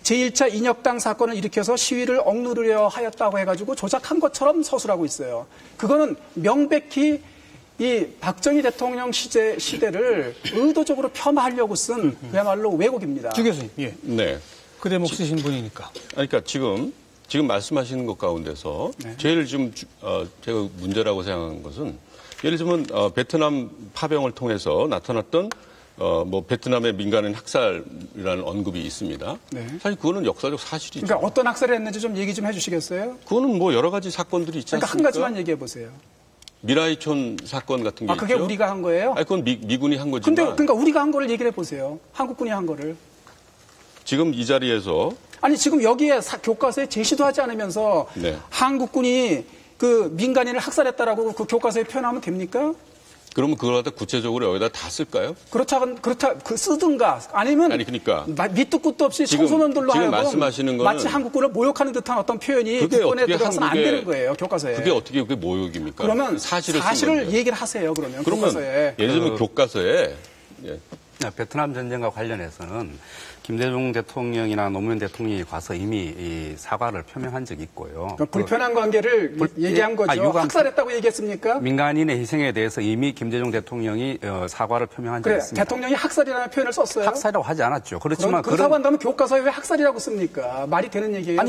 B: 제1차 인혁당 사건을 일으켜서 시위를 억누르려 하였다고 해가지고 조작한 것처럼 서술하고 있어요. 그거는 명백히 이 박정희 대통령 시대를 의도적으로 폄하하려고 쓴 그야말로 왜곡입니다.
A: 주 교수님,
C: 네.
A: 그 대목 쓰신 분이니까.
C: 그러니까 지금 말씀하시는 것 가운데서 제일 좀 제가 문제라고 생각하는 것은 예를 들면 베트남 파병을 통해서 나타났던 뭐 베트남의 민간인 학살이라는 언급이 있습니다.
B: 네.
C: 사실 그거는 역사적 사실이죠.
B: 그러니까 어떤 학살을 했는지 좀 얘기 좀 해주시겠어요?
C: 그거는 뭐 여러 가지 사건들이 있지 않습니까?
B: 그러니까 한 가지만 얘기해 보세요.
C: 미라이촌 사건 같은 게 있죠.
B: 그게 우리가 한 거예요?
C: 아니, 그건 미군이 한 거지만.
B: 근데 그러니까 우리가 한 거를 얘기를 해보세요. 한국군이 한 거를.
C: 지금 이 자리에서
B: 아니 지금 여기에 교과서에 제시도 하지 않으면서 한국군이 그 민간인을 학살했다라고 그 교과서에 표현하면 됩니까?
C: 그러면 그걸 갖다 구체적으로 여기다 다 쓸까요?
B: 그렇다 그 쓰든가 아니면
C: 그러니까
B: 밑도 끝도 없이 청소년들로
C: 지금
B: 하여금
C: 말씀하시는 거는
B: 마치 한국군을 모욕하는 듯한 어떤 표현이 국권에 들어가서는 안 되는 거예요 교과서에.
C: 그게 어떻게 그게 모욕입니까?
B: 그러면 사실을 얘기를 하세요 그러면 교과서에.
C: 예를 들면 교과서에
D: 베트남 전쟁과 관련해서는 김대중 대통령이나 노무현 대통령이 가서 이미 이 사과를 표명한 적이 있고요.
B: 그러니까 불편한 관계를 얘기한 거죠. 학살했다고 얘기했습니까?
D: 민간인의 희생에 대해서 이미 김대중 대통령이 사과를 표명한 적이 있습니다.
B: 대통령이 학살이라는 표현을 썼어요?
D: 학살이라고 하지 않았죠. 그렇지만
B: 그렇다고 한다면 교과서에 왜 학살이라고 씁니까? 말이 되는 얘기예요.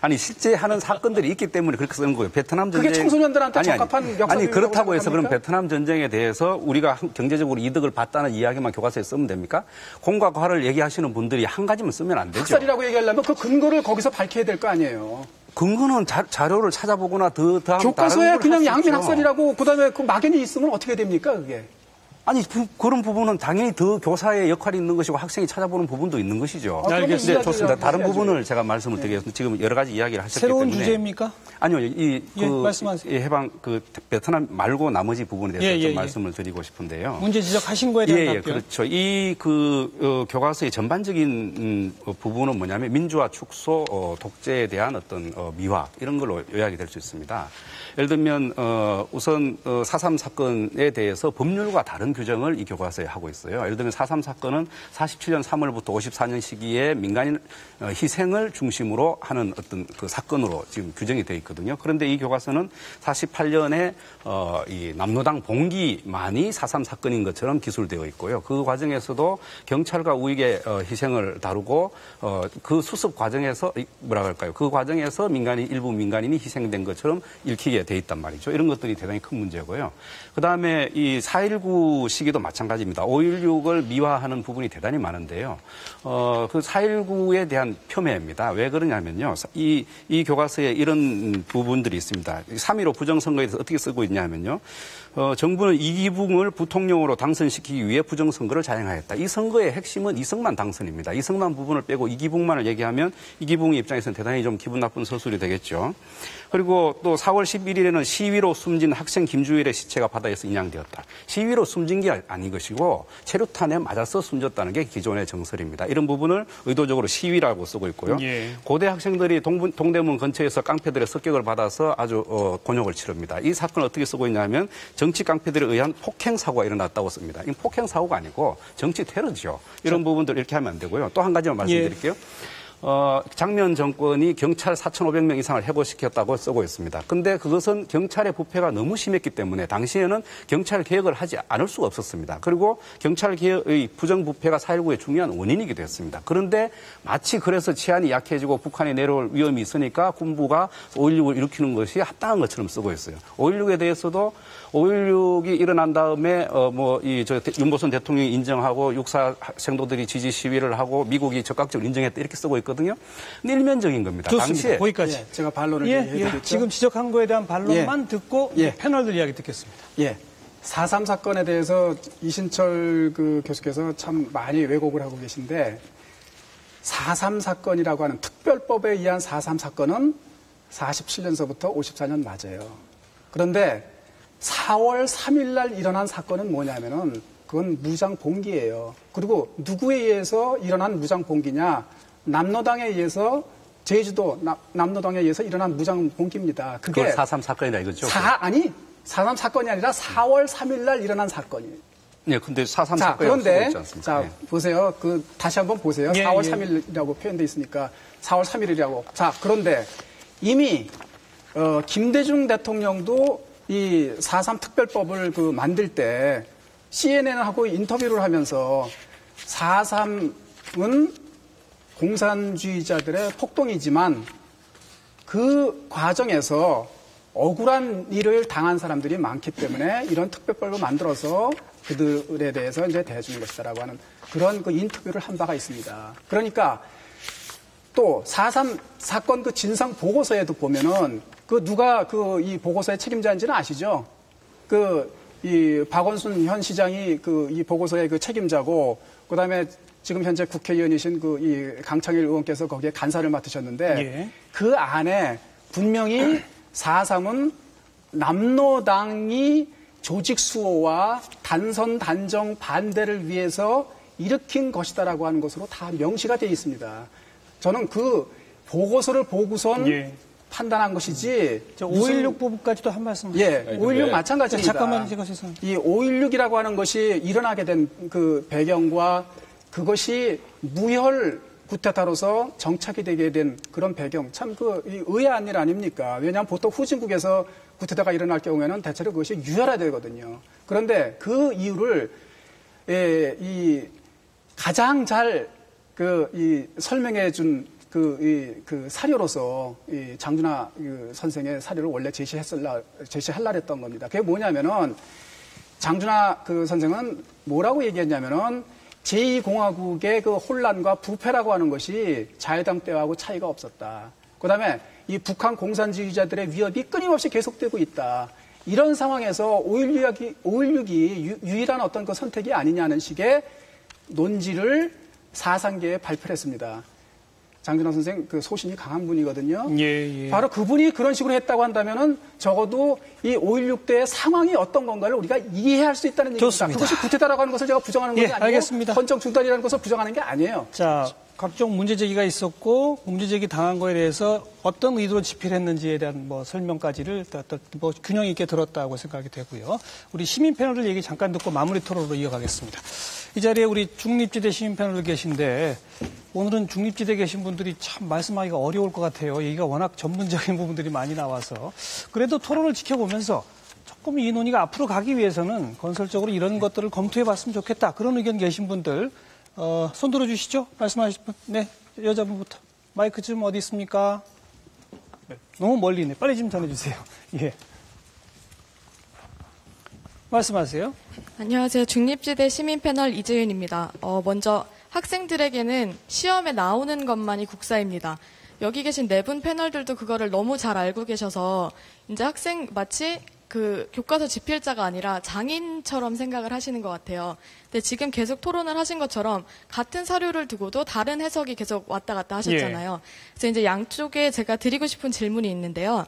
D: 아니 실제 하는 사건들이 있기 때문에 그렇게 쓰는 거예요. 베트남 전쟁.
B: 그게 청소년들한테 적합한 역사.
D: 그렇다고 해서 그럼 베트남 전쟁에 대해서 우리가 경제적으로 이득을 봤다는 이야기만 교과서에 쓰면 됩니까? 공과 과를 얘기하시는 분들이 한 가지만 쓰면 안 되죠.
B: 학살이라고 얘기하려면 그 근거를 거기서 밝혀야 될 거 아니에요.
D: 근거는 자료를 찾아보거나 더하면
B: 교과서에 그냥 양민 학살이라고 그다음에 그 막연히 있으면 어떻게 됩니까 그게?
D: 아니 그런 부분은 당연히 더 교사의 역할이 있는 것이고 학생이 찾아보는 부분도 있는 것이죠.
B: 알겠습니다.
D: 좋습니다. 다른 부분을 제가 말씀을 드리겠습니다. 지금 여러 가지 이야기를 하셨기
A: 새로운
D: 때문에.
A: 주제입니까?
D: 아니요.
A: 말씀하세요.
D: 해방 베트남 말고 나머지 부분에 대해서 좀 말씀을 드리고 싶은데요.
A: 문제 지적하신 거에 대한 답변.
D: 그렇죠. 교과서의 전반적인 부분은 뭐냐면 민주화 축소, 독재에 대한 어떤 미화 이런 걸로 요약이 될 수 있습니다. 예를 들면 우선 4.3 사건에 대해서 법률과 다른 규정을 이 교과서에 하고 있어요. 예를 들면 4.3 사건은 47년 3월부터 54년 시기에 민간인 희생을 중심으로 하는 어떤 그 사건으로 지금 규정이 되어 있거든요. 그런데 이 교과서는 48년에 이 남로당 봉기만이 4.3 사건인 것처럼 기술되어 있고요. 그 과정에서도 경찰과 우익의 희생을 다루고 그 수습 과정에서 그 과정에서 일부 민간인이 희생된 것처럼 읽히게 돼 있단 말이죠. 이런 것들이 대단히 큰 문제고요. 그다음에 이 4.19 시기도 마찬가지입니다. 5.16을 미화하는 부분이 대단히 많은데요. 그 4.19에 대한 폄훼입니다. 왜 그러냐면요. 이 교과서에 이런 부분들이 있습니다. 3.15 부정선거에 대해서 어떻게 쓰고 있냐면요. 정부는 이기붕을 부통령으로 당선시키기 위해 부정선거를 자행하였다. 이 선거의 핵심은 이승만 당선입니다. 이승만 부분을 빼고 이기붕만을 얘기하면 이기붕의 입장에서는 대단히 좀 기분 나쁜 서술이 되겠죠. 그리고 또 4월 11일에는 시위로 숨진 학생 김주일의 시체가 바다에서 인양되었다. 시위로 숨진 게 아닌 것이고 체류탄에 맞아서 숨졌다는 게 기존의 정설입니다. 이런 부분을 의도적으로 시위라고 쓰고 있고요. 예. 고대 학생들이 동대문 근처에서 깡패들의 습격을 받아서 아주 곤욕을 치릅니다. 이 사건을 어떻게 쓰고 있냐면 정치 깡패들에 의한 폭행 사고가 일어났다고 씁니다. 이 폭행 사고가 아니고 정치 테러죠. 이런 부분들 이렇게 하면 안 되고요. 또 한 가지만 말씀드릴게요. 장면 정권이 경찰 4,500명 이상을 해고시켰다고 쓰고 있습니다. 근데 그것은 경찰의 부패가 너무 심했기 때문에 당시에는 경찰 개혁을 하지 않을 수가 없었습니다. 그리고 경찰 개혁의 부정부패가 4.19의 중요한 원인이기도 했습니다. 그런데 마치 그래서 치안이 약해지고 북한이 내려올 위험이 있으니까 군부가 5.16을 일으키는 것이 합당한 것처럼 쓰고 있어요. 5.16에 대해서도 5.16이 일어난 다음에 윤보선 대통령이 인정하고 육사 생도들이 지지 시위를 하고 미국이 적극적으로 인정했다 이렇게 쓰고 있거든요. 근데 일면적인 겁니다.
A: 좋습니다.
D: 당시에
A: 거기까지.
B: 제가 반론을 해드리겠죠.
A: 지금 지적한 거에 대한 반론만 듣고 패널들 이야기 듣겠습니다.
B: 4.3 사건에 대해서 이신철 교수께서 참 많이 왜곡을 하고 계신데 4.3 사건이라고 하는 특별법에 의한 4.3 사건은 47년서부터 54년 맞아요. 그런데 4월 3일 날 일어난 사건은 뭐냐면은 그건 무장 봉기예요. 그리고 누구에 의해서 일어난 무장 봉기냐? 남로당에 의해서 제주도 남로당에 의해서 일어난 무장 봉기입니다.
D: 그게 4.3 사건이다 이거죠?
B: 4.3 사건이 아니라 4월 3일 날 일어난 사건이에요.
D: 네, 근데 4.3 사건이 쓰고 있지 않습니까?
B: 자, 보세요. 다시 한번 보세요. 4월 3일이라고 표현되어 있으니까 4월 3일이라고. 자, 그런데 이미 김대중 대통령도 이 4.3 특별법을 만들 때 CNN하고 인터뷰를 하면서 4.3은 공산주의자들의 폭동이지만 그 과정에서 억울한 일을 당한 사람들이 많기 때문에 이런 특별법을 만들어서 그들에 대해서 이제 대해주는 것이다라고 하는 그런 인터뷰를 한 바가 있습니다. 그러니까 또 4.3 사건 진상 보고서에도 보면은 누가 이 보고서의 책임자인지는 아시죠? 이 박원순 현 시장이 이 보고서의 책임자고, 그 다음에 지금 현재 국회의원이신 이 강창일 의원께서 거기에 간사를 맡으셨는데, 그 안에 분명히 4.3은 남로당이 조직 수호와 단선 단정 반대를 위해서 일으킨 것이다라고 하는 것으로 다 명시가 되어 있습니다. 저는 그 보고서를 보고선 판단한 것이지.
A: 5.16 부분까지도 한 말씀.
B: 5.16 마찬가지입니다.
A: 잠깐만 제가 세상.
B: 이 5.16이라고 하는 것이 일어나게 된 배경과 그것이 무혈 쿠데타로서 정착이 되게 된 그런 배경, 참 의아한 일 아닙니까? 왜냐하면 보통 후진국에서 쿠데타가 일어날 경우에는 대체로 그것이 유혈화되거든요. 그런데 그 이유를 가장 잘 설명해 준 사료로서 장준하 선생의 사료를 원래 제시하려 했던 겁니다. 그게 뭐냐면은 장준하 선생은 뭐라고 얘기했냐면은 제2공화국의 혼란과 부패라고 하는 것이 자유당 때하고 차이가 없었다. 그다음에 이 북한 공산주의자들의 위협이 끊임없이 계속되고 있다. 이런 상황에서 5.16이 유일한 어떤 선택이 아니냐는 식의 논지를 4상계에 발표를 했습니다. 장준하 선생 소신이 강한 분이거든요. 바로 그분이 그런 식으로 했다고 한다면은 적어도 이 5.16 때의 상황이 어떤 건가를 우리가 이해할 수 있다는 얘기입니다.
A: 좋습니다.
B: 그것이 구태다라고 하는 것을 제가 부정하는 것이 아니고
A: 알겠습니다.
B: 헌정 중단이라는 것을 부정하는 게 아니에요.
A: 자, 각종 문제 제기가 있었고 문제 제기 당한 거에 대해서 어떤 의도로 집필을 했는지에 대한 설명까지를 균형 있게 들었다고 생각이 되고요. 우리 시민 패널들 얘기 잠깐 듣고 마무리 토론으로 이어가겠습니다. 이 자리에 우리 중립지대 시민 패널들 계신데 오늘은 중립지대에 계신 분들이 참 말씀하기가 어려울 것 같아요. 얘기가 워낙 전문적인 부분들이 많이 나와서. 그래도 토론을 지켜보면서 조금 이 논의가 앞으로 가기 위해서는 건설적으로 이런 것들을 검토해봤으면 좋겠다. 그런 의견 계신 분들 손 들어주시죠. 말씀하실 분. 네, 여자분부터. 마이크 좀 어디 있습니까? 네, 너무 멀리 있네. 빨리 좀 전해주세요. 예. 말씀하세요.
F: 안녕하세요. 중립지대 시민 패널 이재윤입니다. 먼저 학생들에게는 시험에 나오는 것만이 국사입니다. 여기 계신 네 분 패널들도 그거를 너무 잘 알고 계셔서 이제 마치 그 교과서 집필자가 아니라 장인처럼 생각을 하시는 것 같아요. 근데 지금 계속 토론을 하신 것처럼 같은 사료를 두고도 다른 해석이 계속 왔다 갔다 하셨잖아요. 그래서 이제 양쪽에 제가 드리고 싶은 질문이 있는데요.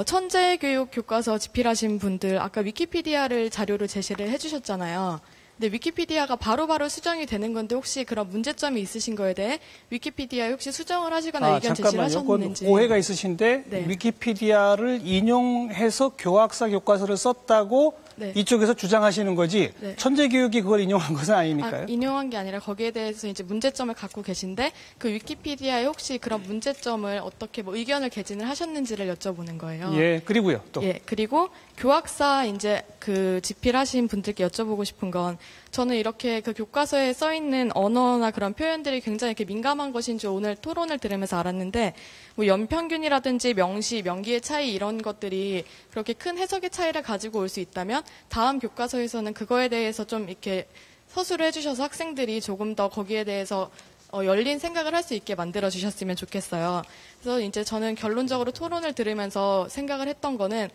F: 천재교육 교과서 집필하신 분들 아까 위키피디아를 자료를 제시를 해주셨잖아요. 근데 위키피디아가 바로바로 수정이 되는 건데 혹시 그런 문제점이 있으신 거에 대해 위키피디아에 혹시 수정을 하시거나 의견 제시를 하셨는지.
A: 오해가 있으신데 네. 위키피디아를 인용해서 교학사 교과서를 썼다고 네. 이쪽에서 주장하시는 거지 네. 천재교육이 그걸 인용한 것은 아니니까요.
F: 인용한 게 아니라 거기에 대해서 이제 문제점을 갖고 계신데 그 위키피디아에 혹시 그런 문제점을 어떻게 뭐 의견을 개진을 하셨는지를 여쭤보는 거예요.
A: 예, 그리고요. 또.
F: 예, 그리고 교학사 이제 그 집필하신 분들께 여쭤보고 싶은 건 저는 이렇게 그 교과서에 써 있는 언어나 그런 표현들이 굉장히 이렇게 민감한 것인 줄 오늘 토론을 들으면서 알았는데 뭐 연평균이라든지 명시, 명기의 차이 이런 것들이 그렇게 큰 해석의 차이를 가지고 올 수 있다면 다음 교과서에서는 그거에 대해서 좀 이렇게 서술을 해주셔서 학생들이 조금 더 거기에 대해서 열린 생각을 할 수 있게 만들어 주셨으면 좋겠어요. 그래서 이제 저는 결론적으로 토론을 들으면서 생각을 했던 거는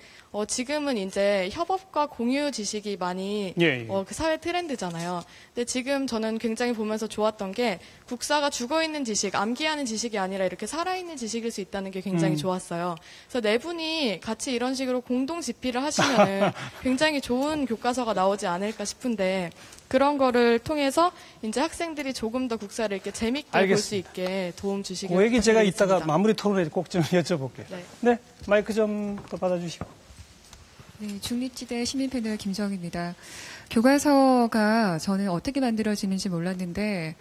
F: 지금은 이제 협업과 공유 지식이 많이 그 사회 트렌드잖아요. 근데 지금 저는 굉장히 보면서 좋았던 게 국사가 죽어있는 지식, 암기하는 지식이 아니라 이렇게 살아있는 지식일 수 있다는 게 굉장히 좋았어요. 그래서 네 분이 같이 이런 식으로 공동 집필을 하시면은 굉장히 좋은 교과서가 나오지 않을까 싶은데 그런 거를 통해서 이제 학생들이 조금 더 국사를 이렇게 재밌게 볼 수 있게 도움 주시길
A: 그 얘기 제가 이따가 마무리 토론에 꼭 좀 여쭤볼게요. 네, 마이크 좀 더 받아주시고.
G: 네, 중립지대 시민 패널 김정입니다. 교과서가 저는 어떻게 만들어지는지 몰랐는데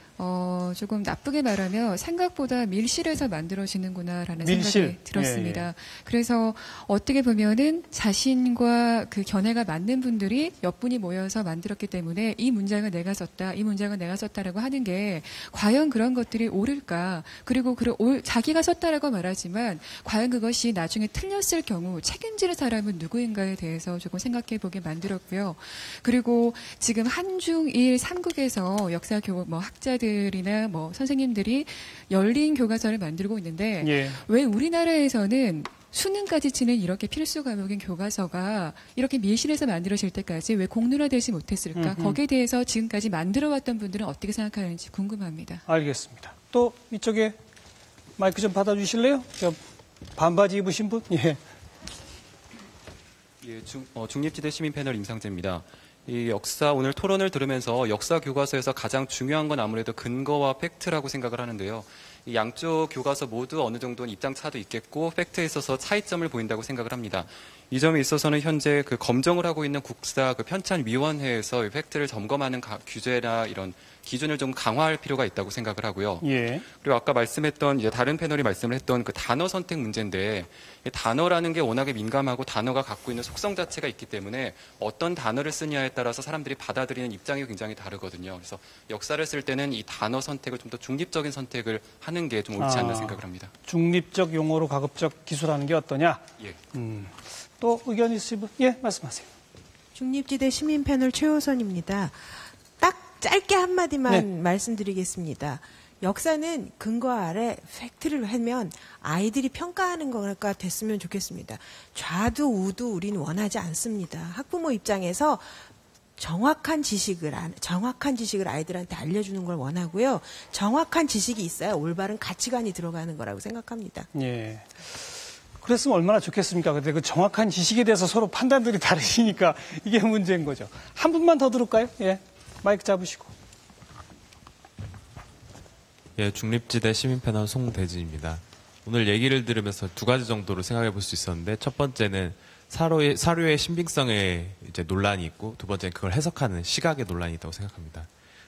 G: 조금 나쁘게 말하면 생각보다 밀실에서 만들어지는구나라는 생각이 들었습니다. 예. 그래서 어떻게 보면은 자신과 그 견해가 맞는 분들이 몇 분이 모여서 만들었기 때문에 이 문장은 내가 썼다, 이 문장은 내가 썼다라고 하는 게 과연 그런 것들이 옳을까? 그리고 자기가 썼다라고 말하지만 과연 그것이 나중에 틀렸을 경우 책임질 사람은 누구인가에 대해서 조금 생각해 보게 만들었고요. 그리고 지금 한중일 3국에서 역사 학자들이나 선생님들이 열린 교과서를 만들고 있는데 왜 우리나라에서는 수능까지 치는 이렇게 필수 과목인 교과서가 이렇게 밀실에서 만들어질 때까지 왜 공론화되지 못했을까? 거기에 대해서 지금까지 만들어왔던 분들은 어떻게 생각하는지 궁금합니다.
A: 알겠습니다. 또 이쪽에 마이크 좀 받아주실래요? 반바지 입으신 분? 예.
H: 예, 중립지대 시민 패널 임상재입니다. 이 오늘 토론을 들으면서 역사 교과서에서 가장 중요한 건 아무래도 근거와 팩트라고 생각을 하는데요. 이 양쪽 교과서 모두 어느 정도는 입장 차도 있겠고 팩트에 있어서 차이점을 보인다고 생각을 합니다. 이 점에 있어서는 현재 그 검정을 하고 있는 국사 그 편찬위원회에서 팩트를 점검하는 규제나 이런 기준을 좀 강화할 필요가 있다고 생각을 하고요. 예. 그리고 아까 말씀했던 이제 다른 패널이 말씀을 했던 그 단어 선택 문제인데 단어라는 게 워낙에 민감하고 단어가 갖고 있는 속성 자체가 있기 때문에 어떤 단어를 쓰냐에 따라서 사람들이 받아들이는 입장이 굉장히 다르거든요. 그래서 역사를 쓸 때는 이 단어 선택을 좀 더 중립적인 선택을 하는 게 좀 옳지 않나 생각을 합니다.
A: 중립적 용어로 가급적 기술하는 게 어떠냐?
H: 예.
A: 또 의견 있으신 분? 예, 말씀하세요.
I: 중립지대 시민 패널 최호선입니다. 딱 짧게 한마디만 말씀드리겠습니다. 역사는 근거 아래 팩트를 하면 아이들이 평가하는 거가 됐으면 좋겠습니다. 좌도 우도 우리는 원하지 않습니다. 학부모 입장에서 정확한 지식을 아이들한테 알려주는 걸 원하고요. 정확한 지식이 있어야 올바른 가치관이 들어가는 거라고 생각합니다.
A: 예. 그랬으면 얼마나 좋겠습니까? 근데 그 정확한 지식에 대해서 서로 판단들이 다르시니까 이게 문제인 거죠. 한 분만 더 들을까요? 예. 마이크 잡으시고.
J: 예, 중립지대 시민 패널 송대진입니다. 오늘 얘기를 들으면서 두 가지 정도로 생각해 볼 수 있었는데 첫 번째는 사료의 신빙성에 이제 논란이 있고 두 번째는 그걸 해석하는 시각의 논란이 있다고 생각합니다.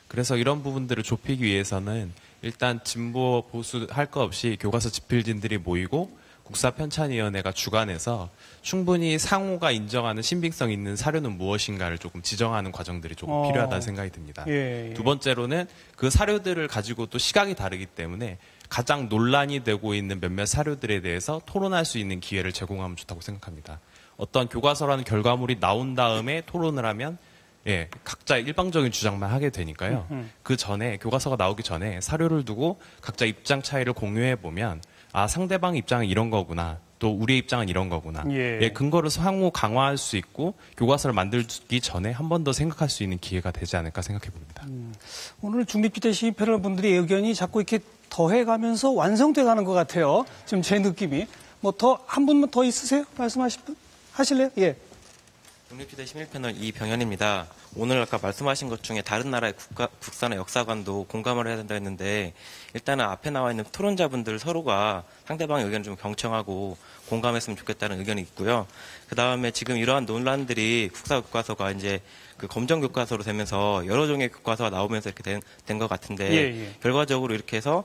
J: 그래서 이런 부분들을 좁히기 위해서는 일단 진보 보수 할 거 없이 교과서 집필진들이 모이고 국사편찬위원회가 주관해서 충분히 상호가 인정하는 신빙성 있는 사료는 무엇인가를 조금 지정하는 과정들이 조금 필요하다는 생각이 듭니다. 예. 두 번째로는 그 사료들을 가지고 또 시각이 다르기 때문에 가장 논란이 되고 있는 몇몇 사료들에 대해서 토론할 수 있는 기회를 제공하면 좋다고 생각합니다. 어떤 교과서라는 결과물이 나온 다음에 토론을 하면 예, 각자 일방적인 주장만 하게 되니까요. 그 전에 교과서가 나오기 전에 사료를 두고 각자 입장 차이를 공유해 보면 아, 상대방 입장은 이런 거구나. 또 우리의 입장은 이런 거구나. 예, 근거를 상호 강화할 수 있고 교과서를 만들기 전에 한 번 더 생각할 수 있는 기회가 되지 않을까 생각해 봅니다.
A: 오늘 중립지대 시민패널 분들의 의견이 자꾸 이렇게 더해가면서 완성돼 가는 것 같아요. 지금 제 느낌이. 뭐 더 한 분만 더 있으세요? 말씀하실 분? 하실래요? 예.
K: 중립지대 시민패널 이병현입니다. 오늘 아까 말씀하신 것 중에 다른 나라의 국사나 역사관도 공감을 해야 된다 했는데 일단은 앞에 나와 있는 토론자분들 서로가 상대방의 의견을 좀 경청하고 공감했으면 좋겠다는 의견이 있고요. 그 다음에 지금 이러한 논란들이 국사 교과서가 이제 그 검정 교과서로 되면서 여러 종의 교과서가 나오면서 이렇게 된 것 같은데 결과적으로 이렇게 해서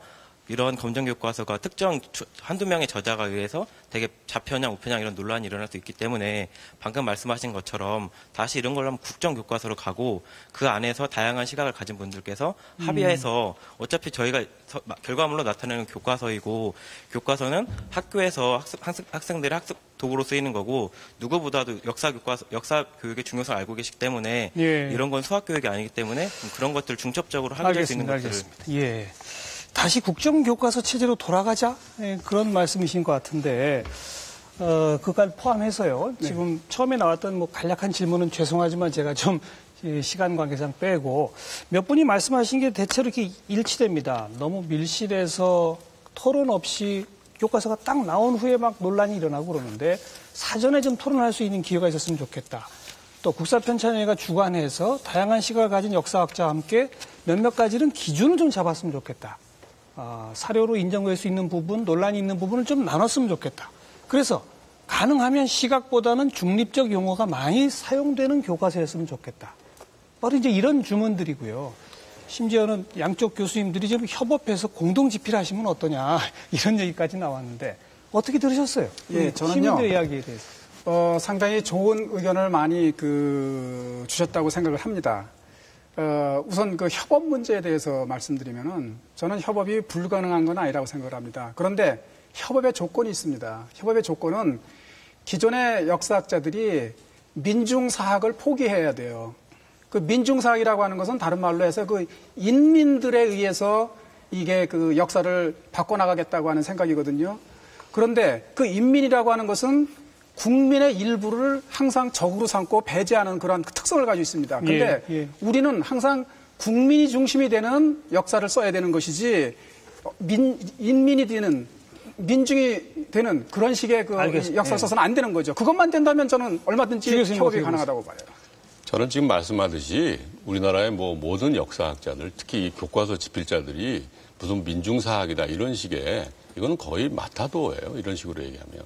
K: 이런 검정 교과서가 특정 한두 명의 저자가 의해서 되게 좌편향, 우편향 이런 논란이 일어날 수 있기 때문에 방금 말씀하신 것처럼 다시 이런 걸로 하면 국정 교과서로 가고 그 안에서 다양한 시각을 가진 분들께서 합의해서 어차피 저희가 결과물로 나타내는 교과서이고 교과서는 학교에서 학생들의 학습 도구로 쓰이는 거고 누구보다도 역사 교육의 중요성을 알고 계시기 때문에 이런 건 수학 교육이 아니기 때문에 그런 것들 중첩적으로 합의할 수 있는 것들을
A: 예. 다시 국정교과서 체제로 돌아가자? 예, 그런 말씀이신 것 같은데, 그걸 포함해서요. 지금 처음에 나왔던 뭐 간략한 질문은 죄송하지만 제가 좀 시간 관계상 빼고 몇 분이 말씀하신 게 대체로 이렇게 일치됩니다. 너무 밀실해서 토론 없이 교과서가 딱 나온 후에 막 논란이 일어나고 그러는데 사전에 좀 토론할 수 있는 기회가 있었으면 좋겠다. 또 국사편찬위가 주관해서 다양한 시각을 가진 역사학자와 함께 몇몇 가지는 기준을 좀 잡았으면 좋겠다. 사료로 인정될 수 있는 부분, 논란이 있는 부분을 좀 나눴으면 좋겠다. 그래서 가능하면 시각보다는 중립적 용어가 많이 사용되는 교과서였으면 좋겠다. 바로 이제 이런 주문들이고요. 심지어는 양쪽 교수님들이 좀 협업해서 공동 집필 하시면 어떠냐 이런 얘기까지 나왔는데 어떻게 들으셨어요?
B: 예, 저는요.
A: 시민들 이야기에 대해서.
B: 상당히 좋은 의견을 많이 주셨다고 생각을 합니다. 우선 그 협업 문제에 대해서 말씀드리면은 저는 협업이 불가능한 건 아니라고 생각을 합니다. 그런데 협업의 조건이 있습니다. 협업의 조건은 기존의 역사학자들이 민중사학을 포기해야 돼요. 그 민중사학이라고 하는 것은 다른 말로 해서 그 인민들에 의해서 이게 그 역사를 바꿔나가겠다고 하는 생각이거든요. 그런데 그 인민이라고 하는 것은 국민의 일부를 항상 적으로 삼고 배제하는 그런 특성을 가지고 있습니다. 그런데 우리는 항상 국민이 중심이 되는 역사를 써야 되는 것이지 인민이 되는 민중이 되는 그런 식의 그 역사를 써서는 안 되는 거죠. 그것만 된다면 저는 얼마든지 협업이 가능하다고 봐요.
C: 저는 지금 말씀하듯이 우리나라의 뭐 모든 역사학자들, 특히 이 교과서 집필자들이 무슨 민중사학이다 이런 식의 이건 거의 마타도예요. 이런 식으로 얘기하면.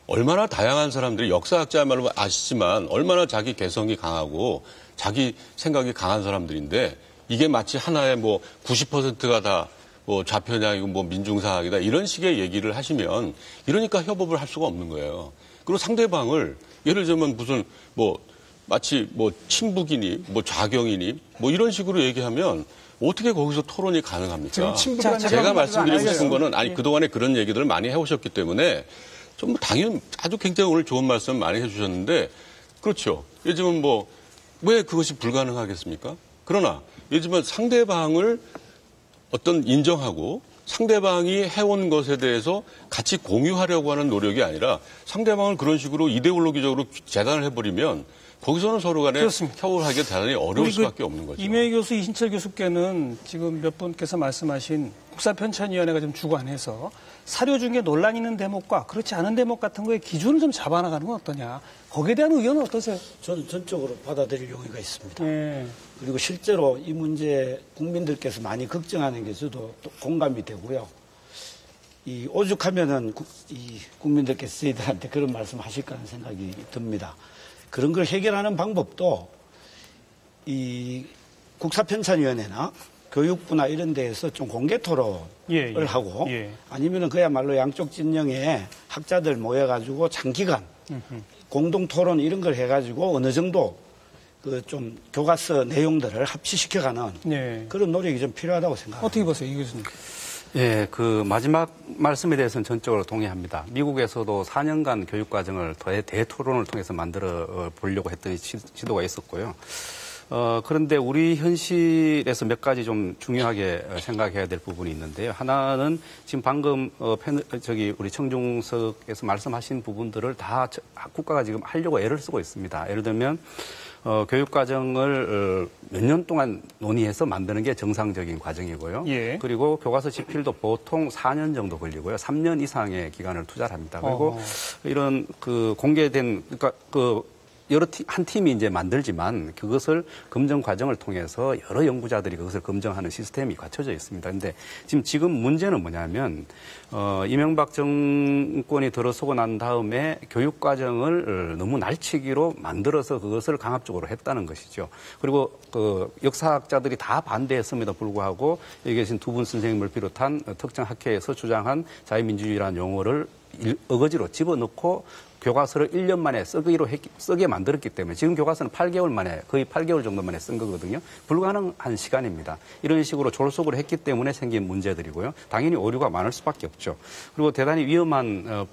C: 얼마나 다양한 사람들이 역사학자야말로 아시지만 얼마나 자기 개성이 강하고 자기 생각이 강한 사람들인데 이게 마치 하나의 뭐 90%가 다 뭐 좌편향이고 뭐 민중사학이다 이런 식의 얘기를 하시면 이러니까 협업을 할 수가 없는 거예요. 그리고 상대방을 예를 들면 무슨 뭐 마치 뭐 친북이니 뭐 좌경이니 뭐 이런 식으로 얘기하면 어떻게 거기서 토론이 가능합니까? 제가 말씀드리고 싶은 거는 아니 그동안에 그런 얘기들을 많이 해오셨기 때문에 좀 당연히 아주 굉장히 오늘 좋은 말씀 많이 해주셨는데 그렇죠. 요즘은 뭐 왜 그것이 불가능하겠습니까? 그러나 요즘은 상대방을 어떤 인정하고 상대방이 해온 것에 대해서 같이 공유하려고 하는 노력이 아니라 상대방을 그런 식으로 이데올로기적으로 재단을 해버리면 거기서는 서로 간에 협업을 하기가 대단히 어려울 수밖에 없는 거죠.
A: 이명희 교수, 이신철 교수께는 지금 몇 분께서 말씀하신 국사편찬위원회가 좀 주관해서 사료 중에 논란 있는 대목과 그렇지 않은 대목 같은 거에 기준을 좀 잡아나가는 건 어떠냐. 거기에 대한 의견은 어떠세요?
E: 저는 전적으로 받아들일 용의가 있습니다. 그리고 실제로 이 문제 국민들께서 많이 걱정하는 게 저도 공감이 되고요. 이 오죽하면은 이 국민들께서 저희들한테 그런 말씀 하실까 하는 생각이 듭니다. 그런 걸 해결하는 방법도 이 국사편찬위원회나 교육부나 이런 데에서 좀 공개 토론을 하고 아니면은 그야말로 양쪽 진영의 학자들 모여가지고 장기간 공동 토론 이런 걸 해가지고 어느 정도 그 좀 교과서 내용들을 합치시켜가는 그런 노력이 좀 필요하다고 생각합니다.
A: 어떻게 보세요, 이 교수님?
D: 예, 그 마지막 말씀에 대해서는 전적으로 동의합니다. 미국에서도 4년간 교육과정을 대토론을 통해서 만들어 보려고 했던 시도가 있었고요. 그런데 우리 현실에서 몇 가지 좀 중요하게 생각해야 될 부분이 있는데요. 하나는 지금 방금 우리 청중석에서 말씀하신 부분들을 다 국가가 지금 하려고 애를 쓰고 있습니다. 예를 들면 교육과정을 몇 년 동안 논의해서 만드는 게 정상적인 과정이고요. 예. 그리고 교과서 집필도 보통 4년 정도 걸리고요. 3년 이상의 기간을 투자를 합니다. 그리고 이런 그 공개된, 그러니까 한 팀이 이제 만들지만 그것을 검증 과정을 통해서 여러 연구자들이 그것을 검증하는 시스템이 갖춰져 있습니다. 근데 지금 문제는 뭐냐면, 이명박 정권이 들어서고 난 다음에 교육 과정을 너무 날치기로 만들어서 그것을 강압적으로 했다는 것이죠. 그리고 그 역사학자들이 다 반대했음에도 불구하고 여기 계신 두 분 선생님을 비롯한 특정 학회에서 주장한 자유민주주의라는 용어를 어거지로 집어넣고 교과서를 1년 만에 쓰게 만들었기 때문에 지금 교과서는 8개월 만에 거의 8개월 정도 만에 쓴 거거든요. 불가능한 시간입니다. 이런 식으로 졸속으로 했기 때문에 생긴 문제들이고요. 당연히 오류가 많을 수밖에 없죠. 그리고 대단히 위험한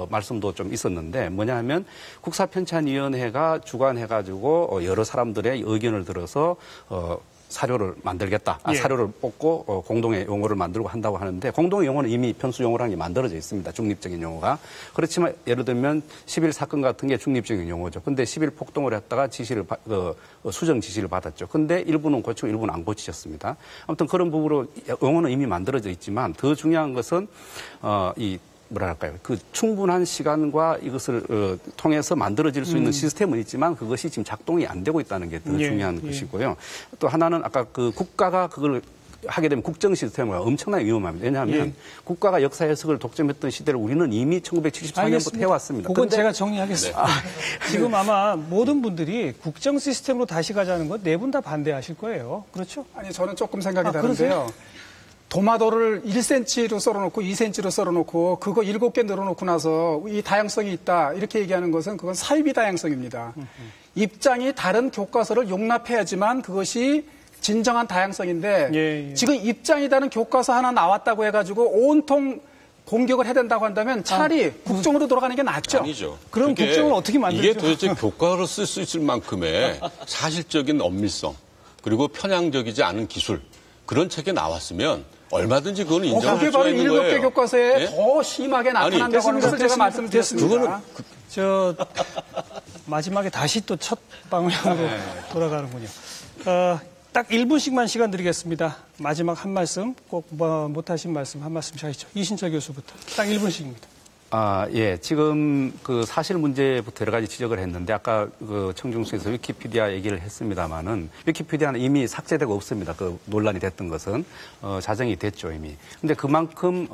D: 말씀도 좀 있었는데 뭐냐 하면 국사편찬위원회가 주관해가지고 여러 사람들의 의견을 들어서 사료를 만들겠다. 예. 사료를 뽑고 공동의 용어를 만들고 한다고 하는데 공동의 용어는 이미 편수 용어라는 게 만들어져 있습니다. 중립적인 용어가. 그렇지만 예를 들면 11 사건 같은 게 중립적인 용어죠. 근데 11 폭동을 했다가 수정 지시를 받았죠. 근데 일부는 고치고 일부는 안 고치셨습니다. 아무튼 그런 부분으로 용어는 이미 만들어져 있지만 더 중요한 것은 뭐랄까요. 그 충분한 시간과 이것을 통해서 만들어질 수 있는 시스템은 있지만 그것이 지금 작동이 안 되고 있다는 게 더 중요한 것이고요. 또 하나는 아까 그 국가가 그걸 하게 되면 국정 시스템은 엄청나게 위험합니다. 왜냐하면 국가가 역사 해석을 독점했던 시대를 우리는 이미 1974년부터 해왔습니다.
A: 그건 제가 정리하겠습니다. 지금 아마 모든 분들이 국정 시스템으로 다시 가자는 건 네 분 다 반대하실 거예요. 그렇죠?
B: 아니 저는 조금 생각이 다른데요. 도마도를 1cm로 썰어놓고 2cm로 썰어놓고 그거 7개 늘어놓고 나서 이 다양성이 있다 이렇게 얘기하는 것은 그건 사이비 다양성입니다. 입장이 다른 교과서를 용납해야지만 그것이 진정한 다양성인데 지금 입장이 다른 교과서 하나 나왔다고 해가지고 온통 공격을 해야 된다고 한다면 차라리 국정으로 돌아가는 게 낫죠.
C: 아니죠.
A: 그럼 국정을 어떻게 만들죠?
C: 이게 도대체 교과로 쓸 수 있을 만큼의 사실적인 엄밀성 그리고 편향적이지 않은 기술 그런 책이 나왔으면 얼마든지 그건 인정할 수가 있는 거예요.
B: 그게 바로 7개 교과서에 더 심하게 나타난다고 하는 것을 제가 말씀드렸습니다.
A: 마지막에 다시 또 첫 방향으로 돌아가는군요. 딱 1분씩만 시간 드리겠습니다. 마지막 한 말씀, 꼭 못하신 말씀 한 말씀씩 하시죠. 이신철 교수부터. 딱 1분씩입니다.
D: 예. 지금 그 사실 문제부터 여러 가지 지적을 했는데 아까 그 청중수에서 위키피디아 얘기를 했습니다만은 위키피디아는 이미 삭제되고 없습니다. 그 논란이 됐던 것은 자정이 됐죠 이미. 근데 그만큼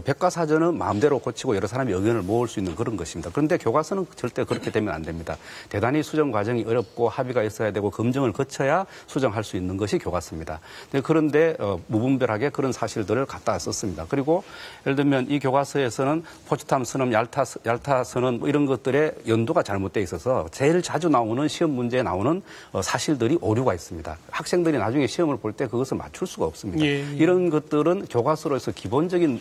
D: 백과사전은 마음대로 고치고 여러 사람이 의견을 모을 수 있는 그런 것입니다. 그런데 교과서는 절대 그렇게 되면 안 됩니다. 대단히 수정 과정이 어렵고 합의가 있어야 되고 검증을 거쳐야 수정할 수 있는 것이 교과서입니다. 그런데 무분별하게 그런 사실들을 갖다 썼습니다. 그리고 예를 들면 이 교과서에서는 포츠탐 선언, 얄타 선언 뭐 이런 것들의 연도가 잘못되어 있어서 제일 자주 나오는 시험 문제에 나오는 사실들이 오류가 있습니다. 학생들이 나중에 시험을 볼 때 그것을 맞출 수가 없습니다. 이런 것들은 교과서로서 기본적인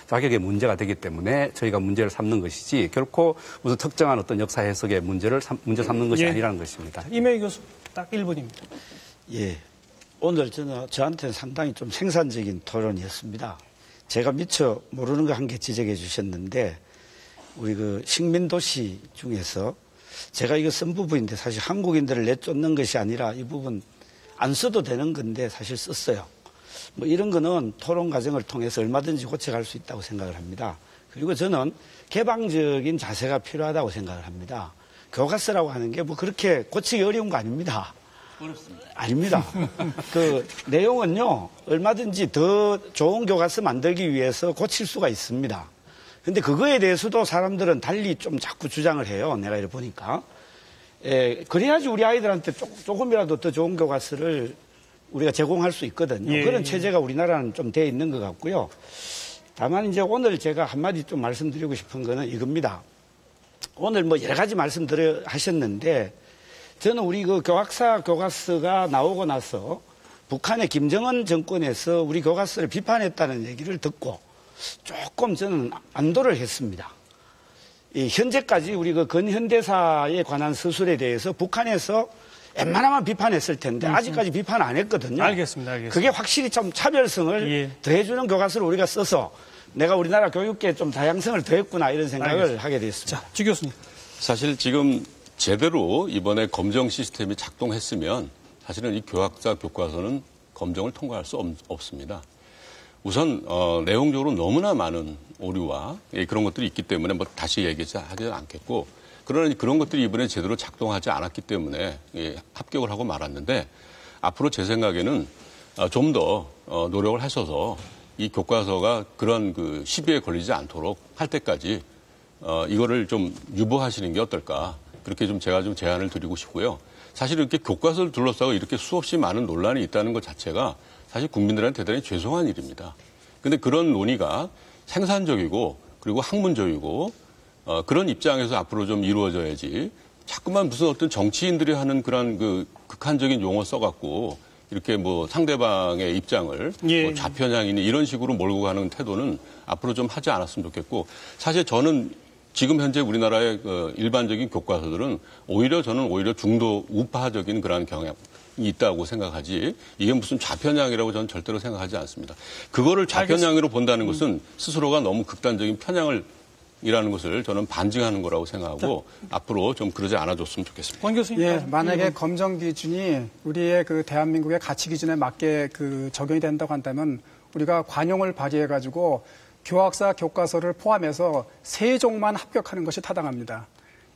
D: 자격의 문제가 되기 때문에 저희가 문제를 삼는 것이지 결코 무슨 특정한 어떤 역사 해석의 문제 삼는 것이 아니라는 것입니다.
A: 이명희 교수 딱 1분입니다.
E: 예. 오늘 저한테는 상당히 좀 생산적인 토론이었습니다. 제가 미처 모르는 거 한 개 지적해 주셨는데 우리 그 식민도시 중에서 제가 이거 쓴 부분인데 사실 한국인들을 내쫓는 것이 아니라 이 부분 안 써도 되는 건데 사실 썼어요. 뭐 이런 거는 토론 과정을 통해서 얼마든지 고쳐갈 수 있다고 생각을 합니다. 그리고 저는 개방적인 자세가 필요하다고 생각을 합니다. 교과서라고 하는 게 뭐 그렇게 고치기 어려운 거 아닙니다. 어렵습니다. 아닙니다. 그 내용은요, 얼마든지 더 좋은 교과서 만들기 위해서 고칠 수가 있습니다. 근데 그거에 대해서도 사람들은 달리 좀 자꾸 주장을 해요. 내가 이렇게 보니까. 그래야지 우리 아이들한테 조금이라도 더 좋은 교과서를 우리가 제공할 수 있거든요. 그런 체제가 우리나라는 좀 돼 있는 것 같고요. 다만 이제 오늘 제가 한마디 좀 말씀드리고 싶은 거는 이겁니다. 오늘 뭐 여러 가지 하셨는데 저는 우리 그 교과서가 나오고 나서 북한의 김정은 정권에서 우리 교과서를 비판했다는 얘기를 듣고 조금 저는 안도를 했습니다. 현재까지 우리 그 근현대사에 관한 서술에 대해서 북한에서 웬만하면 비판했을 텐데 아직까지 비판 안 했거든요.
A: 알겠습니다.
E: 그게 확실히 좀 차별성을 더해주는 교과서를 우리가 써서 내가 우리나라 교육계에 좀 다양성을 더했구나 이런 생각을 하게 됐습니다.
A: 자, 주 교수님.
C: 사실 지금 제대로 이번에 검정 시스템이 작동했으면 사실은 이 교학사 교과서는 검정을 통과할 수 없습니다. 우선 내용적으로 너무나 많은 오류와 그런 것들이 있기 때문에 뭐 다시 얘기하지 않겠고, 그러나 그런 것들이 이번에 제대로 작동하지 않았기 때문에 합격을 하고 말았는데, 앞으로 제 생각에는 좀 더 노력을 하셔서 이 교과서가 그런 그 시비에 걸리지 않도록 할 때까지 이거를 좀 유보하시는 게 어떨까, 그렇게 좀 제가 좀 제안을 드리고 싶고요. 사실 이렇게 교과서를 둘러싸고 이렇게 수없이 많은 논란이 있다는 것 자체가 사실 국민들한테 대단히 죄송한 일입니다. 그런데 그런 논의가 생산적이고 그리고 학문적이고 그런 입장에서 앞으로 좀 이루어져야지, 자꾸만 무슨 어떤 정치인들이 하는 그런 그 극한적인 용어 써갖고 이렇게 뭐 상대방의 입장을 뭐 좌편향이니 이런 식으로 몰고 가는 태도는 앞으로 좀 하지 않았으면 좋겠고, 사실 저는 지금 현재 우리나라의 그 일반적인 교과서들은 오히려 중도 우파적인 그런 경향이 있다고 생각하지, 이게 무슨 좌편향이라고 저는 절대로 생각하지 않습니다. 그거를 좌편향으로 본다는 것은 스스로가 너무 극단적인 편향이라는 것을 저는 반증하는 거라고 생각하고 앞으로 좀 그러지 않아줬으면 좋겠습니다.
A: 권 교수님.
B: 예, 만약에 검정 기준이 우리의 그 대한민국의 가치 기준에 맞게 그 적용이 된다고 한다면 우리가 관용을 발휘해가지고 교학사 교과서를 포함해서 3종만 합격하는 것이 타당합니다.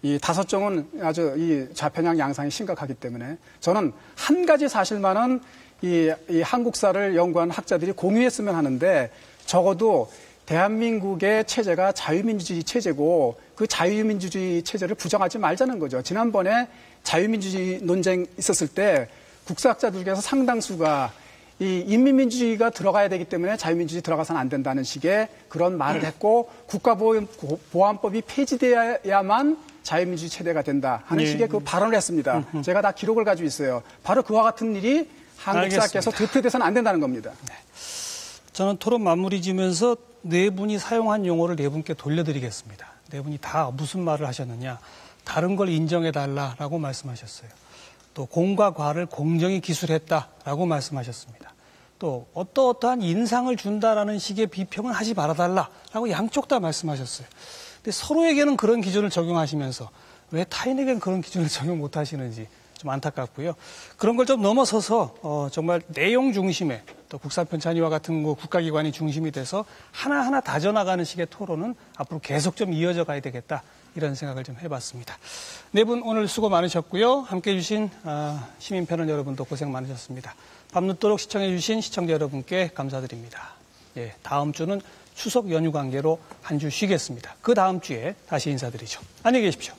B: 이 5종은 아주 이 좌편향 양상이 심각하기 때문에 저는 한 가지 사실만은 이 한국사를 연구하는 학자들이 공유했으면 하는데, 적어도 대한민국의 체제가 자유민주주의 체제고 그 자유민주주의 체제를 부정하지 말자는 거죠. 지난번에 자유민주주의 논쟁 있었을 때 국사학자들께서 상당수가 이 인민민주주의가 들어가야 되기 때문에 자유민주주의 들어가서는 안 된다는 식의 그런 말을 했고, 국가보안법이 폐지되어야만 자유민주주의 체제가 된다 하는 식의 그 발언을 했습니다. 제가 다 기록을 가지고 있어요. 바로 그와 같은 일이 한국사께서 대표돼서는 안 된다는 겁니다.
A: 네. 저는 토론 마무리 지면서 네 분이 사용한 용어를 네 분께 돌려드리겠습니다. 네 분이 다 무슨 말을 하셨느냐. 다른 걸 인정해달라라고 말씀하셨어요. 또 공과 과를 공정히 기술했다라고 말씀하셨습니다. 또 어떠한 인상을 준다라는 식의 비평은 하지 말아달라라고 양쪽 다 말씀하셨어요. 근데 서로에게는 그런 기준을 적용하시면서 왜 타인에게는 그런 기준을 적용 못하시는지 좀 안타깝고요. 그런 걸 좀 넘어서서 정말 내용 중심의, 또 국사편찬위와 같은 국가기관이 중심이 돼서 하나하나 다져나가는 식의 토론은 앞으로 계속 좀 이어져 가야 되겠다, 이런 생각을 좀 해봤습니다. 네 분 오늘 수고 많으셨고요. 함께해 주신 시민 패널 여러분도 고생 많으셨습니다. 밤늦도록 시청해 주신 시청자 여러분께 감사드립니다. 예, 다음 주는 추석 연휴 관계로 한 주 쉬겠습니다. 그 다음 주에 다시 인사드리죠. 안녕히 계십시오.